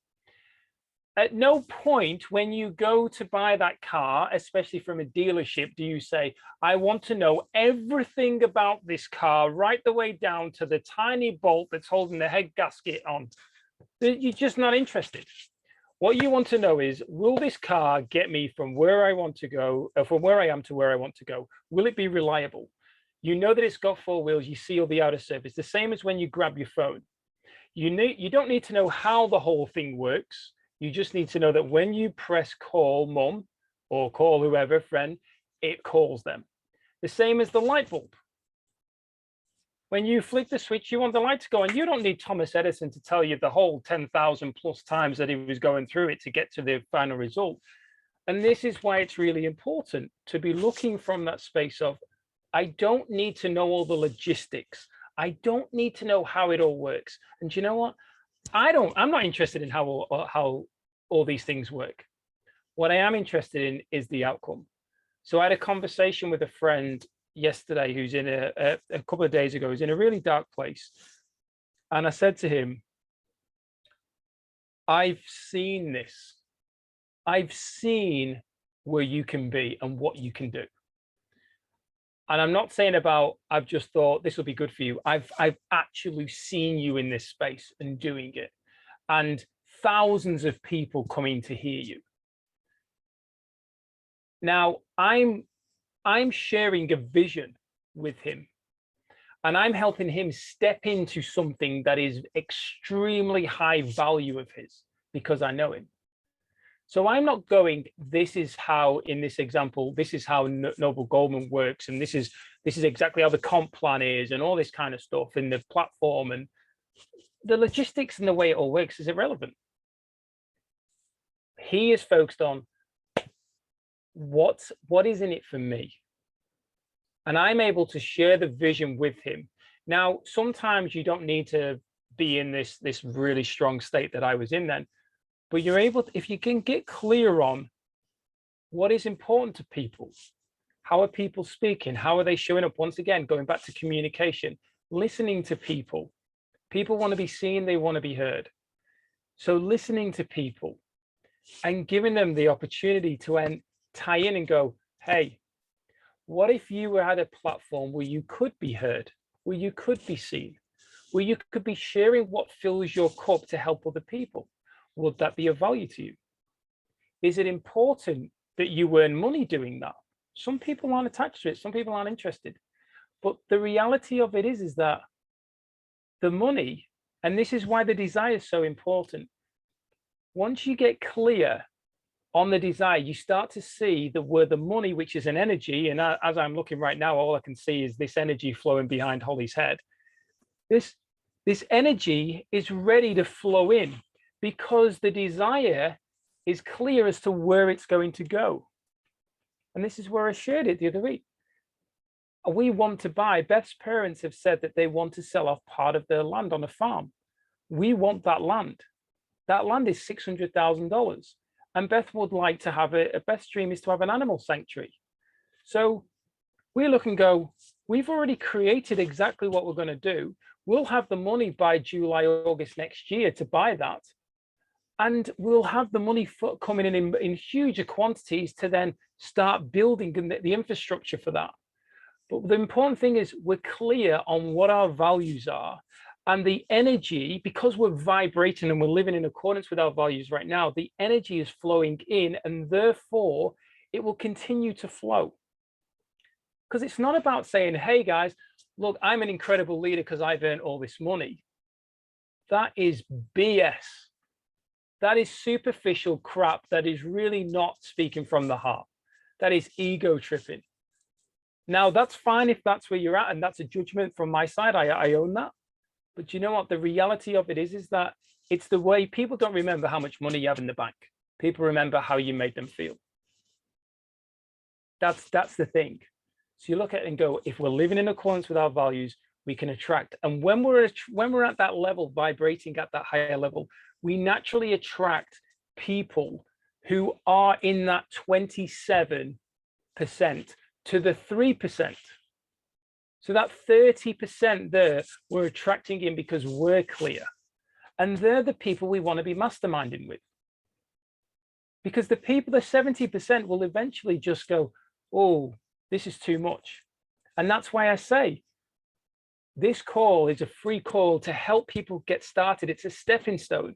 A: At no point when you go to buy that car, especially from a dealership, do you say, I want to know everything about this car, right the way down to the tiny bolt that's holding the head gasket on. You're just not interested. What you want to know is, will this car get me from where I want to go, from where I am to where I want to go? Will it be reliable? You know that it's got 4 wheels, you see all the outer surface. The same as when you grab your phone. You don't need to know how the whole thing works. You just need to know that when you press call mom or call whoever, friend, it calls them. The same as the light bulb. When you flick the switch, you want the light to go on. You don't need Thomas Edison to tell you the whole 10,000 plus times that he was going through it to get to the final result. And this is why it's really important to be looking from that space of, I don't need to know all the logistics. I don't need to know how it all works. And you know what? I'm not interested in how all these things work. What I am interested in is the outcome. So I had a conversation with a friend yesterday who's in a couple of days ago, who's in a really dark place. And I said to him, I've seen this. I've seen where you can be and what you can do. And I'm not saying I've just thought this will be good for you. I've actually seen you in this space and doing it, and thousands of people coming to hear you. Now I'm sharing a vision with him, and I'm helping him step into something that is extremely high value of his, because I know him. So I'm not going, this is how, in this example, this is how Noble Goldman works, and this is exactly how the comp plan is, and all this kind of stuff in the platform, and the logistics and the way it all works is irrelevant. He is focused on what is in it for me. And I'm able to share the vision with him. Now, sometimes you don't need to be in this really strong state that I was in then, but you're able to, if you can get clear on what is important to people, how are people speaking, how are they showing up, once again, going back to communication, listening to people. People want to be seen, they want to be heard. So listening to people and giving them the opportunity to tie in and go, hey, what if you were at a platform where you could be heard, where you could be seen, where you could be sharing what fills your cup to help other people? Would that be of value to you? Is it important that you earn money doing that? Some people aren't attached to it. Some people aren't interested. But the reality of it is that the money, and this is why the desire is so important. Once you get clear on the desire, you start to see that where the money, which is an energy, and as I'm looking right now, all I can see is this energy flowing behind Holly's head. This energy is ready to flow in because the desire is clear as to where it's going to go. And this is where I shared it the other week. We want to buy, Beth's parents have said that they want to sell off part of their land on a farm. We want that land. That land is $600,000. And Beth would like to have Beth's dream is to have an animal sanctuary. So we look and go, we've already created exactly what we're going to do. We'll have the money by July, August next year to buy that. And we'll have the money coming in huge quantities to then start building the infrastructure for that. But the important thing is we're clear on what our values are, and the energy, because we're vibrating and we're living in accordance with our values right now, the energy is flowing in, and therefore it will continue to flow. Because it's not about saying, hey guys, look, I'm an incredible leader because I've earned all this money. That is BS. That is superficial crap. That is really not speaking from the heart. That is ego tripping. Now, that's fine if that's where you're at, and that's a judgment from my side. I own that. But you know what? The reality of it is that it's the way people don't remember how much money you have in the bank. People remember how you made them feel. That's the thing. So you look at it and go, if we're living in accordance with our values, we can attract. And when we're at that level, vibrating at that higher level, we naturally attract people who are in that 27% to the 3%. So that 30% there, we're attracting in because we're clear. And they're the people we want to be masterminding with. Because the people, the 70% will eventually just go, oh, this is too much. And that's why I say, this call is a free call to help people get started. It's a stepping stone.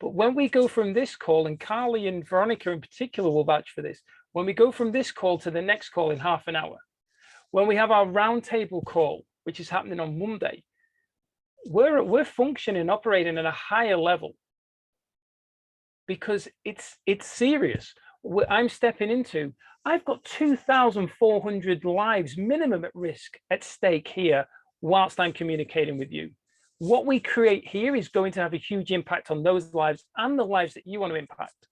A: But when we go from this call, and Carly and Veronica in particular will vouch for this, when we go from this call to the next call in half an hour, when we have our roundtable call, which is happening on Monday, we're functioning, operating at a higher level because it's serious. I'm stepping into, I've got 2,400 lives minimum at risk at stake here whilst I'm communicating with you. What we create here is going to have a huge impact on those lives and the lives that you want to impact.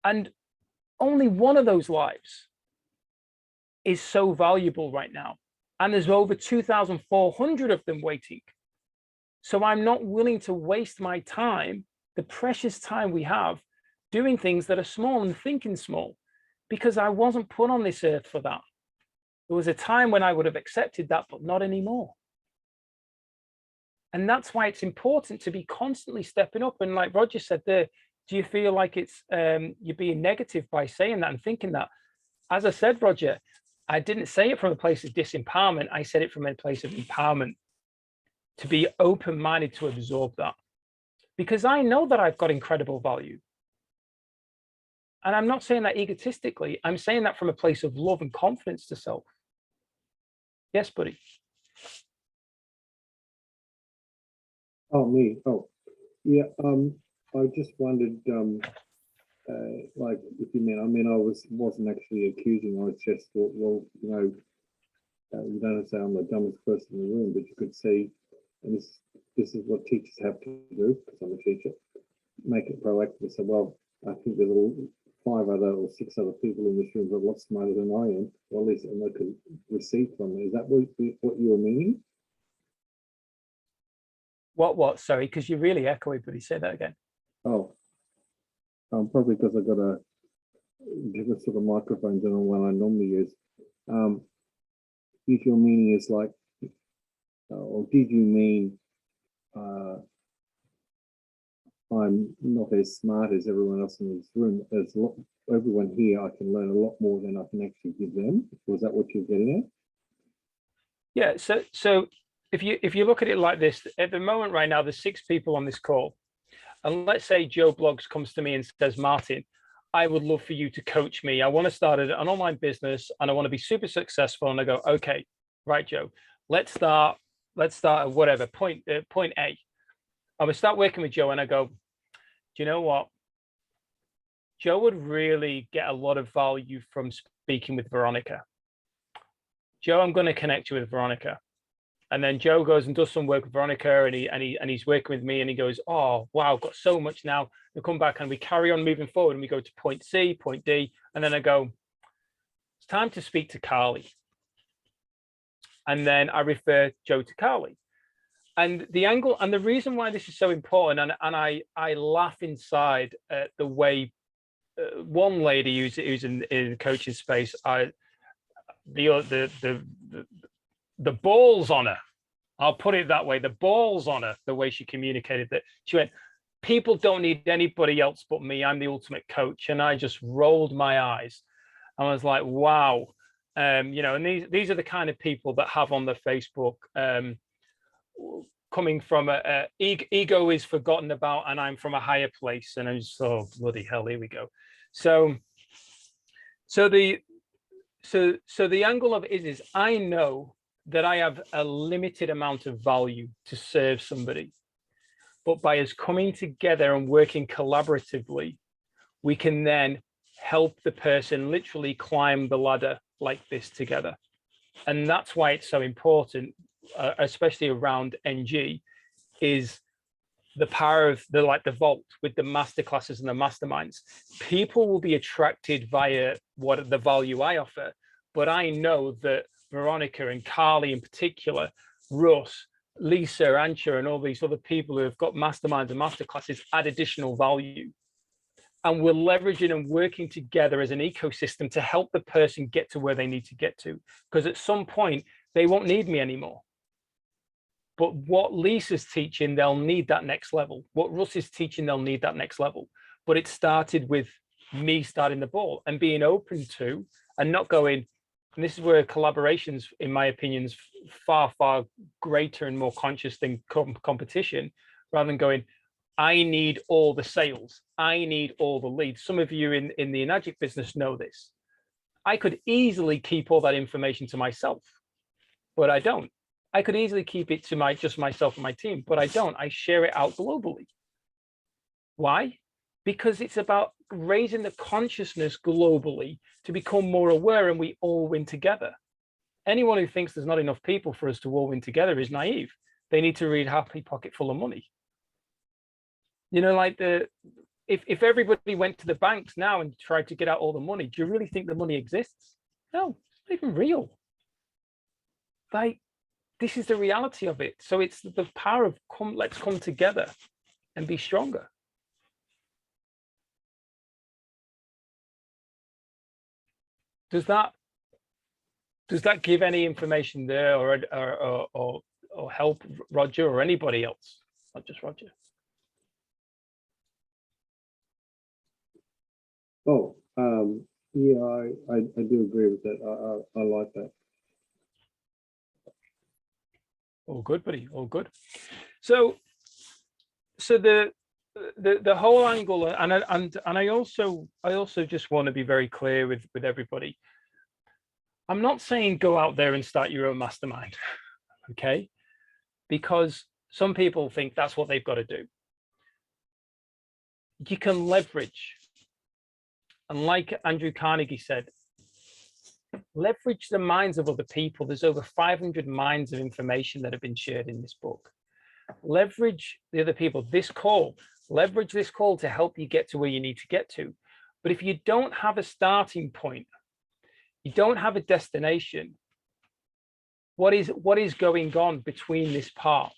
A: And only one of those lives is so valuable right now. And there's over 2,400 of them waiting. So I'm not willing to waste my time, the precious time we have, doing things that are small and thinking small, because I wasn't put on this earth for that. There was a time when I would have accepted that, but not anymore. And that's why it's important to be constantly stepping up. And like Roger said there, do you feel like it's you're being negative by saying that and thinking that? As I said, Roger, I didn't say it from a place of disempowerment. I said it from a place of empowerment, to be open-minded to absorb that. Because I know that I've got incredible value. And I'm not saying that egotistically. I'm saying that from a place of love and confidence to self. Yes, buddy.
F: Oh, me. Oh, yeah. I just wondered, like if you mean, I mean, wasn't actually accusing. I was just thought, well, you know, you don't have to say I'm the dumbest person in the room, but you could see, and this is what teachers have to do, because I'm a teacher, make it proactive. So, well, I think there's 5 other or 6 other people in this room who are a lot smarter than I am, or at least, and they could receive from me. Is that what you were meaning?
A: What? Sorry, because you're really echoey, buddy. Say that again.
F: Oh, probably because I've got a different sort of microphones than the one I normally use. If your meaning is like, or did you mean I'm not as smart as everyone else in this room? There's everyone here, I can learn a lot more than I can actually give them. Was that what you're getting at?
A: Yeah. So if you look at it like this, at the moment right now, there's 6 people on this call, and let's say Joe Bloggs comes to me and says, Martin, I would love for you to coach me. I want to start an online business and I want to be super successful. And I go, okay, right, Joe, let's start at whatever point A. I would start working with Joe and I go, do you know what? Joe would really get a lot of value from speaking with Veronica. Joe, I'm going to connect you with Veronica. And then Joe goes and does some work with Veronica, and he's working with me, and he goes, oh, wow, I've got so much now. We come back and we carry on moving forward, and we go to point C, point D, and then I go, it's time to speak to Carly. And then I refer Joe to Carly. And the angle, and the reason why this is so important, and I laugh inside at the way one lady who's in the coaching space, the balls on her, I'll put it that way, the balls on her, the way she communicated that. She went, people don't need anybody else but me. I'm the ultimate coach. And I just rolled my eyes. I was like, wow. You know, and these are the kind of people that have on their Facebook, coming from ego is forgotten about, and I'm from a higher place. And I'm just, oh, bloody hell, here we go. So the angle of it is I know that I have a limited amount of value to serve somebody, but by us coming together and working collaboratively, we can then help the person literally climb the ladder like this together. And that's why it's so important, especially around NG, is the power of the vault with the masterclasses and the masterminds. People will be attracted via what the value I offer, but I know that Veronica and Carly in particular, Russ, Lisa, Ancha, and all these other people who have got masterminds and masterclasses add additional value. And we're leveraging and working together as an ecosystem to help the person get to where they need to get to. Because at some point, they won't need me anymore. But what Lisa's teaching, they'll need that next level. What Russ is teaching, they'll need that next level. But it started with me starting the ball and being open to, and not going, and this is where collaborations, in my opinion, is far, far greater and more conscious than competition, rather than going, I need all the sales. I need all the leads. Some of you in the Enagic business know this. I could easily keep all that information to myself, but I don't. I could easily keep it to just myself and my team, but I don't. I share it out globally. Why? Because it's about raising the consciousness globally to become more aware, and we all win together. Anyone who thinks there's not enough people for us to all win together is naive. They need to read Happy Pocket Full of Money. You know, like if everybody went to the banks now and tried to get out all the money, do you really think the money exists? No, it's not even real. Like, this is the reality of it. So it's the power of let's come together and be stronger. Does that give any information there, or help Roger or anybody else? Not just Roger.
F: Oh, yeah, I do agree with that. I like that.
A: All good, buddy. All good. So the whole angle, and I also just want to be very clear with everybody. I'm not saying go out there and start your own mastermind, okay? Because some people think that's what they've got to do. You can leverage And like Andrew Carnegie said, leverage the minds of other people. There's over 500 minds of information that have been shared in this book. Leverage the other people. Leverage this call to help you get to where you need to get to. But if you don't have a starting point, you don't have a destination, what is going on between this part?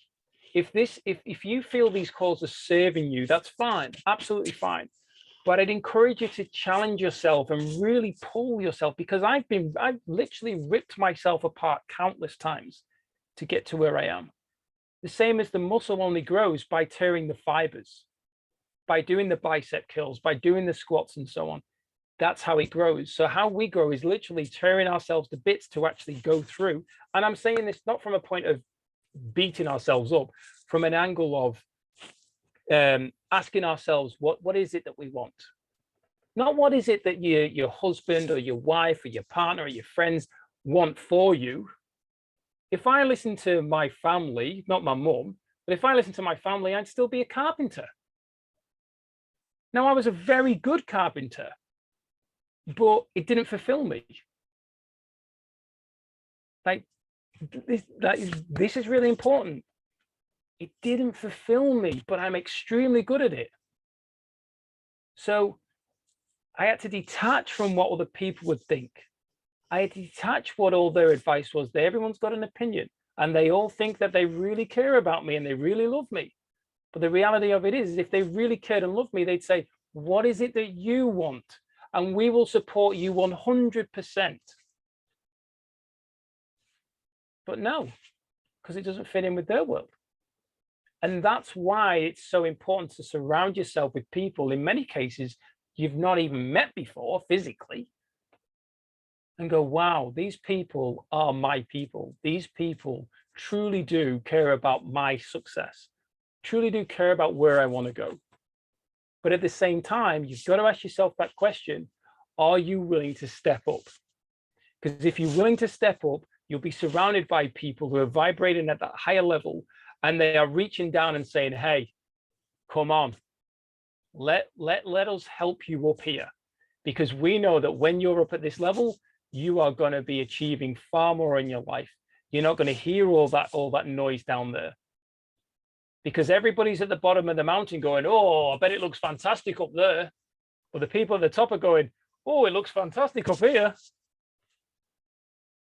A: If you feel these calls are serving you, that's fine, absolutely fine. But I'd encourage you to challenge yourself and really pull yourself, because I've literally ripped myself apart countless times to get to where I am. The same as the muscle only grows by tearing the fibers, by doing the bicep curls, by doing the squats and so on. That's how it grows. So how we grow is literally tearing ourselves to bits to actually go through. And I'm saying this not from a point of beating ourselves up, from an angle of asking ourselves, what is it that we want? Not what is it that your husband or your wife or your partner or your friends want for you. If I listen to my family, not my mum, but if I listen to my family, I'd still be a carpenter. Now, I was a very good carpenter, but it didn't fulfill me. Like, this is really important. It didn't fulfill me, but I'm extremely good at it. So I had to detach from what other people would think. I had to detach what all their advice was. Everyone's got an opinion, and they all think that they really care about me and they really love me. But the reality of it is, if they really cared and loved me, they'd say, what is it that you want? And we will support you 100%. But no, because it doesn't fit in with their world. And that's why it's so important to surround yourself with people, in many cases, you've not even met before physically, and go, wow, these people are my people. These people truly do care about my success, truly do care about where I want to go. But at the same time, you've got to ask yourself that question, are you willing to step up? Because if you're willing to step up, you'll be surrounded by people who are vibrating at that higher level, and they are reaching down and saying, hey, come on, let us help you up here. Because we know that when you're up at this level, you are going to be achieving far more in your life. You're not going to hear all that noise down there. Because everybody's at the bottom of the mountain going, oh, I bet it looks fantastic up there. But the people at the top are going, oh, it looks fantastic up here.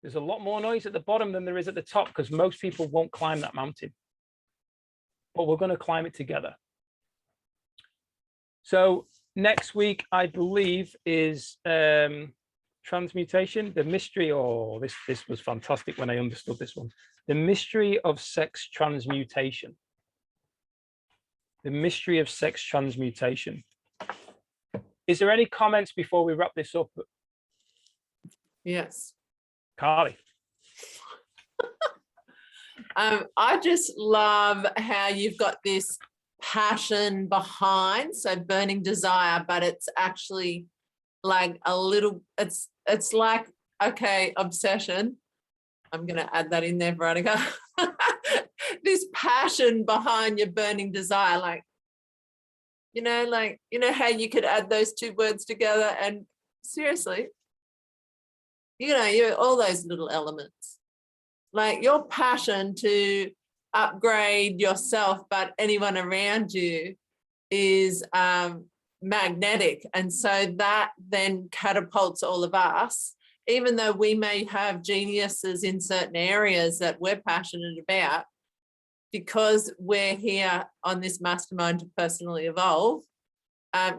A: There's a lot more noise at the bottom than there is at the top, because most people won't climb that mountain. But we're going to climb it together. So next week, I believe, is transmutation, the mystery. Oh, this was fantastic when I understood this one. The mystery of sex transmutation. The mystery of sex transmutation. Is there any comments before we wrap this up?
D: Yes.
A: Carly.
D: I just love how you've got this passion behind, so burning desire, but it's actually like a little, it's like, okay, obsession. I'm going to add that in there, Veronica. This passion behind your burning desire, like how you could add those two words together, and seriously, you're all those little elements. Like your passion to upgrade yourself, but anyone around you is magnetic. And so that then catapults all of us, even though we may have geniuses in certain areas that we're passionate about, because we're here on this mastermind to personally evolve,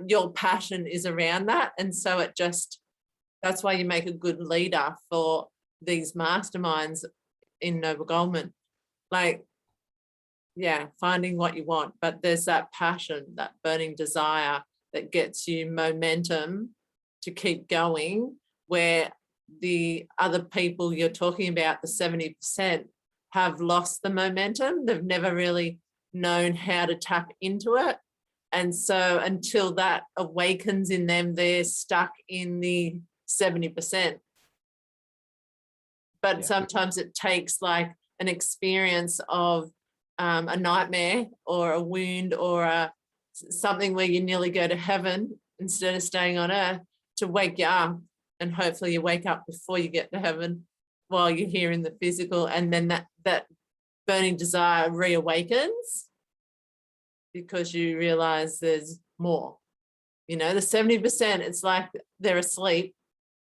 D: your passion is around that. And so that's why you make a good leader for these masterminds in Noble Goldman. Like, yeah, finding what you want, but there's that passion, that burning desire that gets you momentum to keep going, where the other people you're talking about, the 70%, have lost the momentum. They've never really known how to tap into it. And so until that awakens in them, they're stuck in the 70%. But yeah, sometimes it takes like an experience of a nightmare or a wound or something where you nearly go to heaven instead of staying on earth to wake you up, and hopefully you wake up before you get to heaven while you're here in the physical, and then that burning desire reawakens because you realize there's more. You know, the 70%, it's like they're asleep,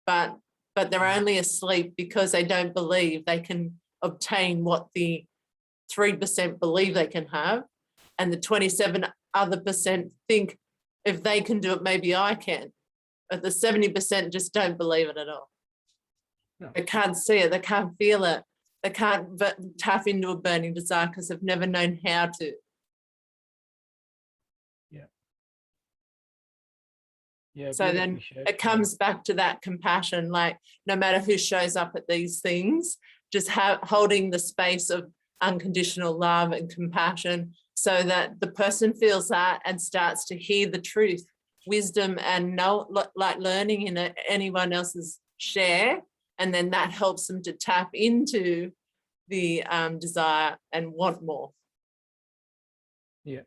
D: but they're only asleep because they don't believe they can obtain what the 3% believe they can have, and the 27% think if they can do it, maybe I can. But the 70% just don't believe it at all.
A: No.
D: They can't see it, they can't feel it, they can't tap into a burning desire because they've never known how to.
A: Yeah.
D: So then it comes back to that compassion, like no matter who shows up at these things, just holding the space of unconditional love and compassion so that the person feels that and starts to hear the truth, wisdom, and know, like learning in anyone else's share. And then that helps them to tap into the desire and want more.
A: Yeah.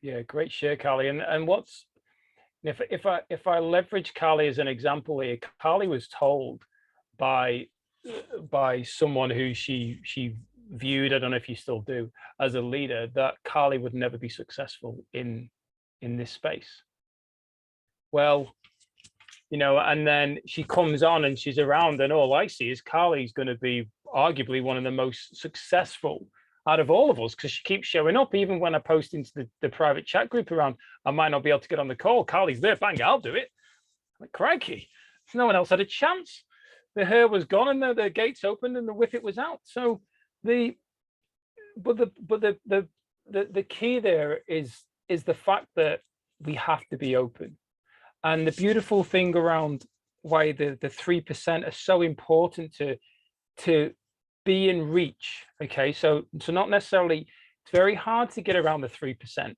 A: Yeah, great share, Carly. And what's if I leverage Carly as an example here, Carly was told by someone who she viewed, I don't know if you still do, as a leader, that Carly would never be successful in this space. Well, you know, and then she comes on and she's around, and all I see is Carly's going to be arguably one of the most successful out of all of us, because she keeps showing up. Even when I post into the private chat group around, I might not be able to get on the call, Carly's there, bang, I'll do it. I'm like, crikey, no one else had a chance. The hair was gone and the gates opened and the whippet was out. So the key there is the fact that we have to be open. And the beautiful thing around why the 3% are so important to be in reach. Okay, so not necessarily, it's very hard to get around the 3%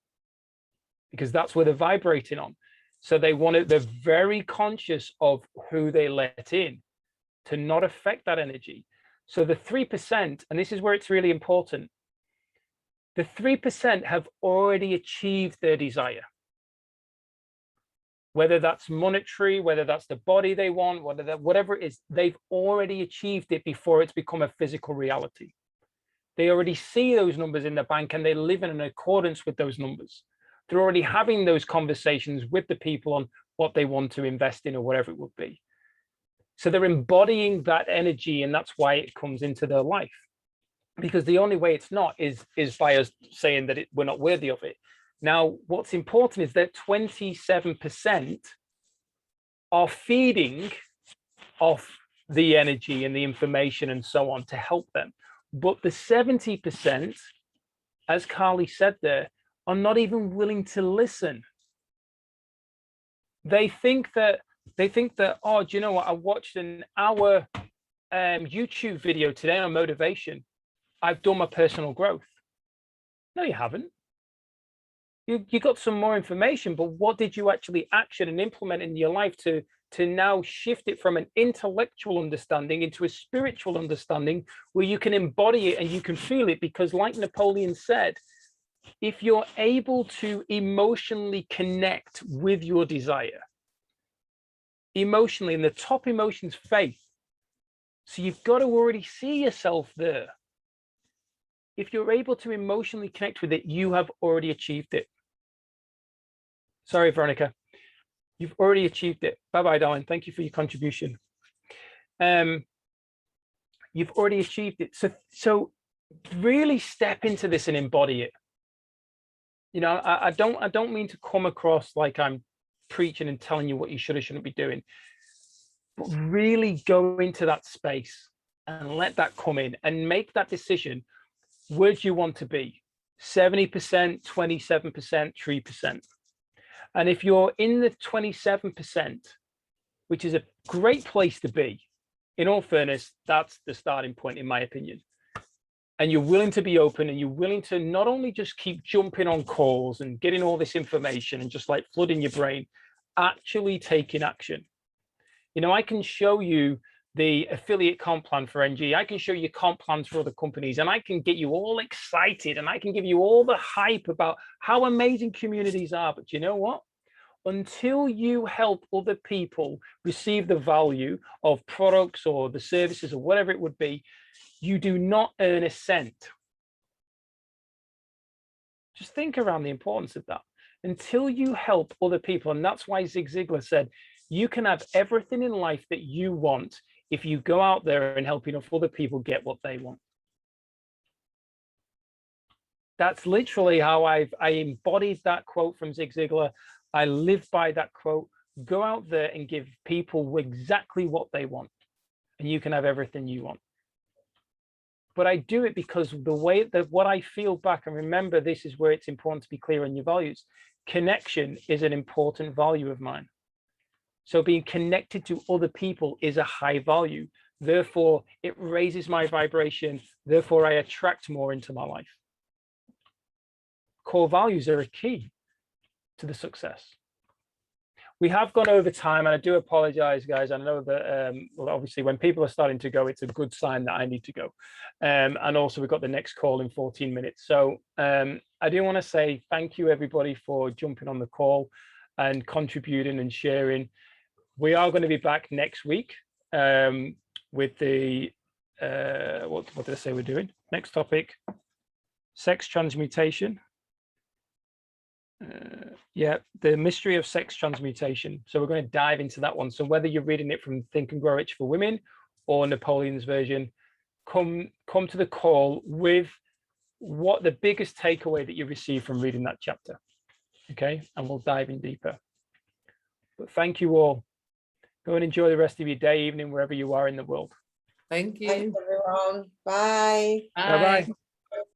A: because that's where they're vibrating on. So they're very conscious of who they let in to not affect that energy. So the 3%, and this is where it's really important, the 3% have already achieved their desire. Whether that's monetary, whether that's the body they want, whatever it is, they've already achieved it before it's become a physical reality. They already see those numbers in the bank and they live in accordance with those numbers. They're already having those conversations with the people on what they want to invest in or whatever it would be. So they're embodying that energy, and that's why it comes into their life. Because the only way it's not is by us saying that we're not worthy of it. Now, what's important is that 27% are feeding off the energy and the information and so on to help them. But the 70%, as Carly said there, are not even willing to listen. They think that, oh, do you know what? I watched an hour YouTube video today on motivation. I've done my personal growth. No, you haven't. You got some more information, but what did you actually action and implement in your life to now shift it from an intellectual understanding into a spiritual understanding where you can embody it and you can feel it? Because like Napoleon said, if you're able to emotionally connect with your desire, emotionally, and the top emotion's faith. So you've got to already see yourself there. If you're able to emotionally connect with it, you have already achieved it. Sorry, Veronica. You've already achieved it. Bye-bye, darling. Thank you for your contribution. You've already achieved it. So really step into this and embody it. You know, I don't mean to come across like I'm preaching and telling you what you should or shouldn't be doing, but really go into that space and let that come in and make that decision. Where do you want to be? 70%, 27%, 3%. And if you're in the 27%, which is a great place to be, in all fairness, that's the starting point, in my opinion. And you're willing to be open, and you're willing to not only just keep jumping on calls and getting all this information and just like flooding your brain, actually taking action. You know, I can show you the affiliate comp plan for NG. I can show you comp plans for other companies, and I can get you all excited, and I can give you all the hype about how amazing communities are. But you know what? until you help other people receive the value of products or the services or whatever it would be, you do not earn a cent. Just think around the importance of that. Until you help other people, and that's why Zig Ziglar said, you can have everything in life that you want if you go out there and help enough other people get what they want. That's literally how I embodied that quote from Zig Ziglar. I live by that quote. Go out there and give people exactly what they want, and you can have everything you want. But I do it because the way that what I feel back, and remember, this is where it's important to be clear on your values. Connection is an important value of mine. So being connected to other people is a high value. Therefore, it raises my vibration. Therefore, I attract more into my life. Core values are a key to the success. We have gone over time, and I do apologize, guys. I know that well, obviously when people are starting to go, it's a good sign that I need to go. And also we've got the next call in 14 minutes. So I do want to say thank you, everybody, for jumping on the call and contributing and sharing. We are going to be back next week with the, what did I say we're doing? Next topic, sex transmutation. Yeah, the mystery of sex transmutation. So we're going to dive into that one. So whether you're reading it from Think and Grow Rich for Women or Napoleon's version, come to the call with what the biggest takeaway that you receive from reading that chapter. Okay, and we'll dive in deeper. But thank you all. Go and enjoy the rest of your day, evening, wherever you are in the world.
D: Thank you.
E: Thanks, everyone. Bye.
D: Bye.
A: Bye-bye.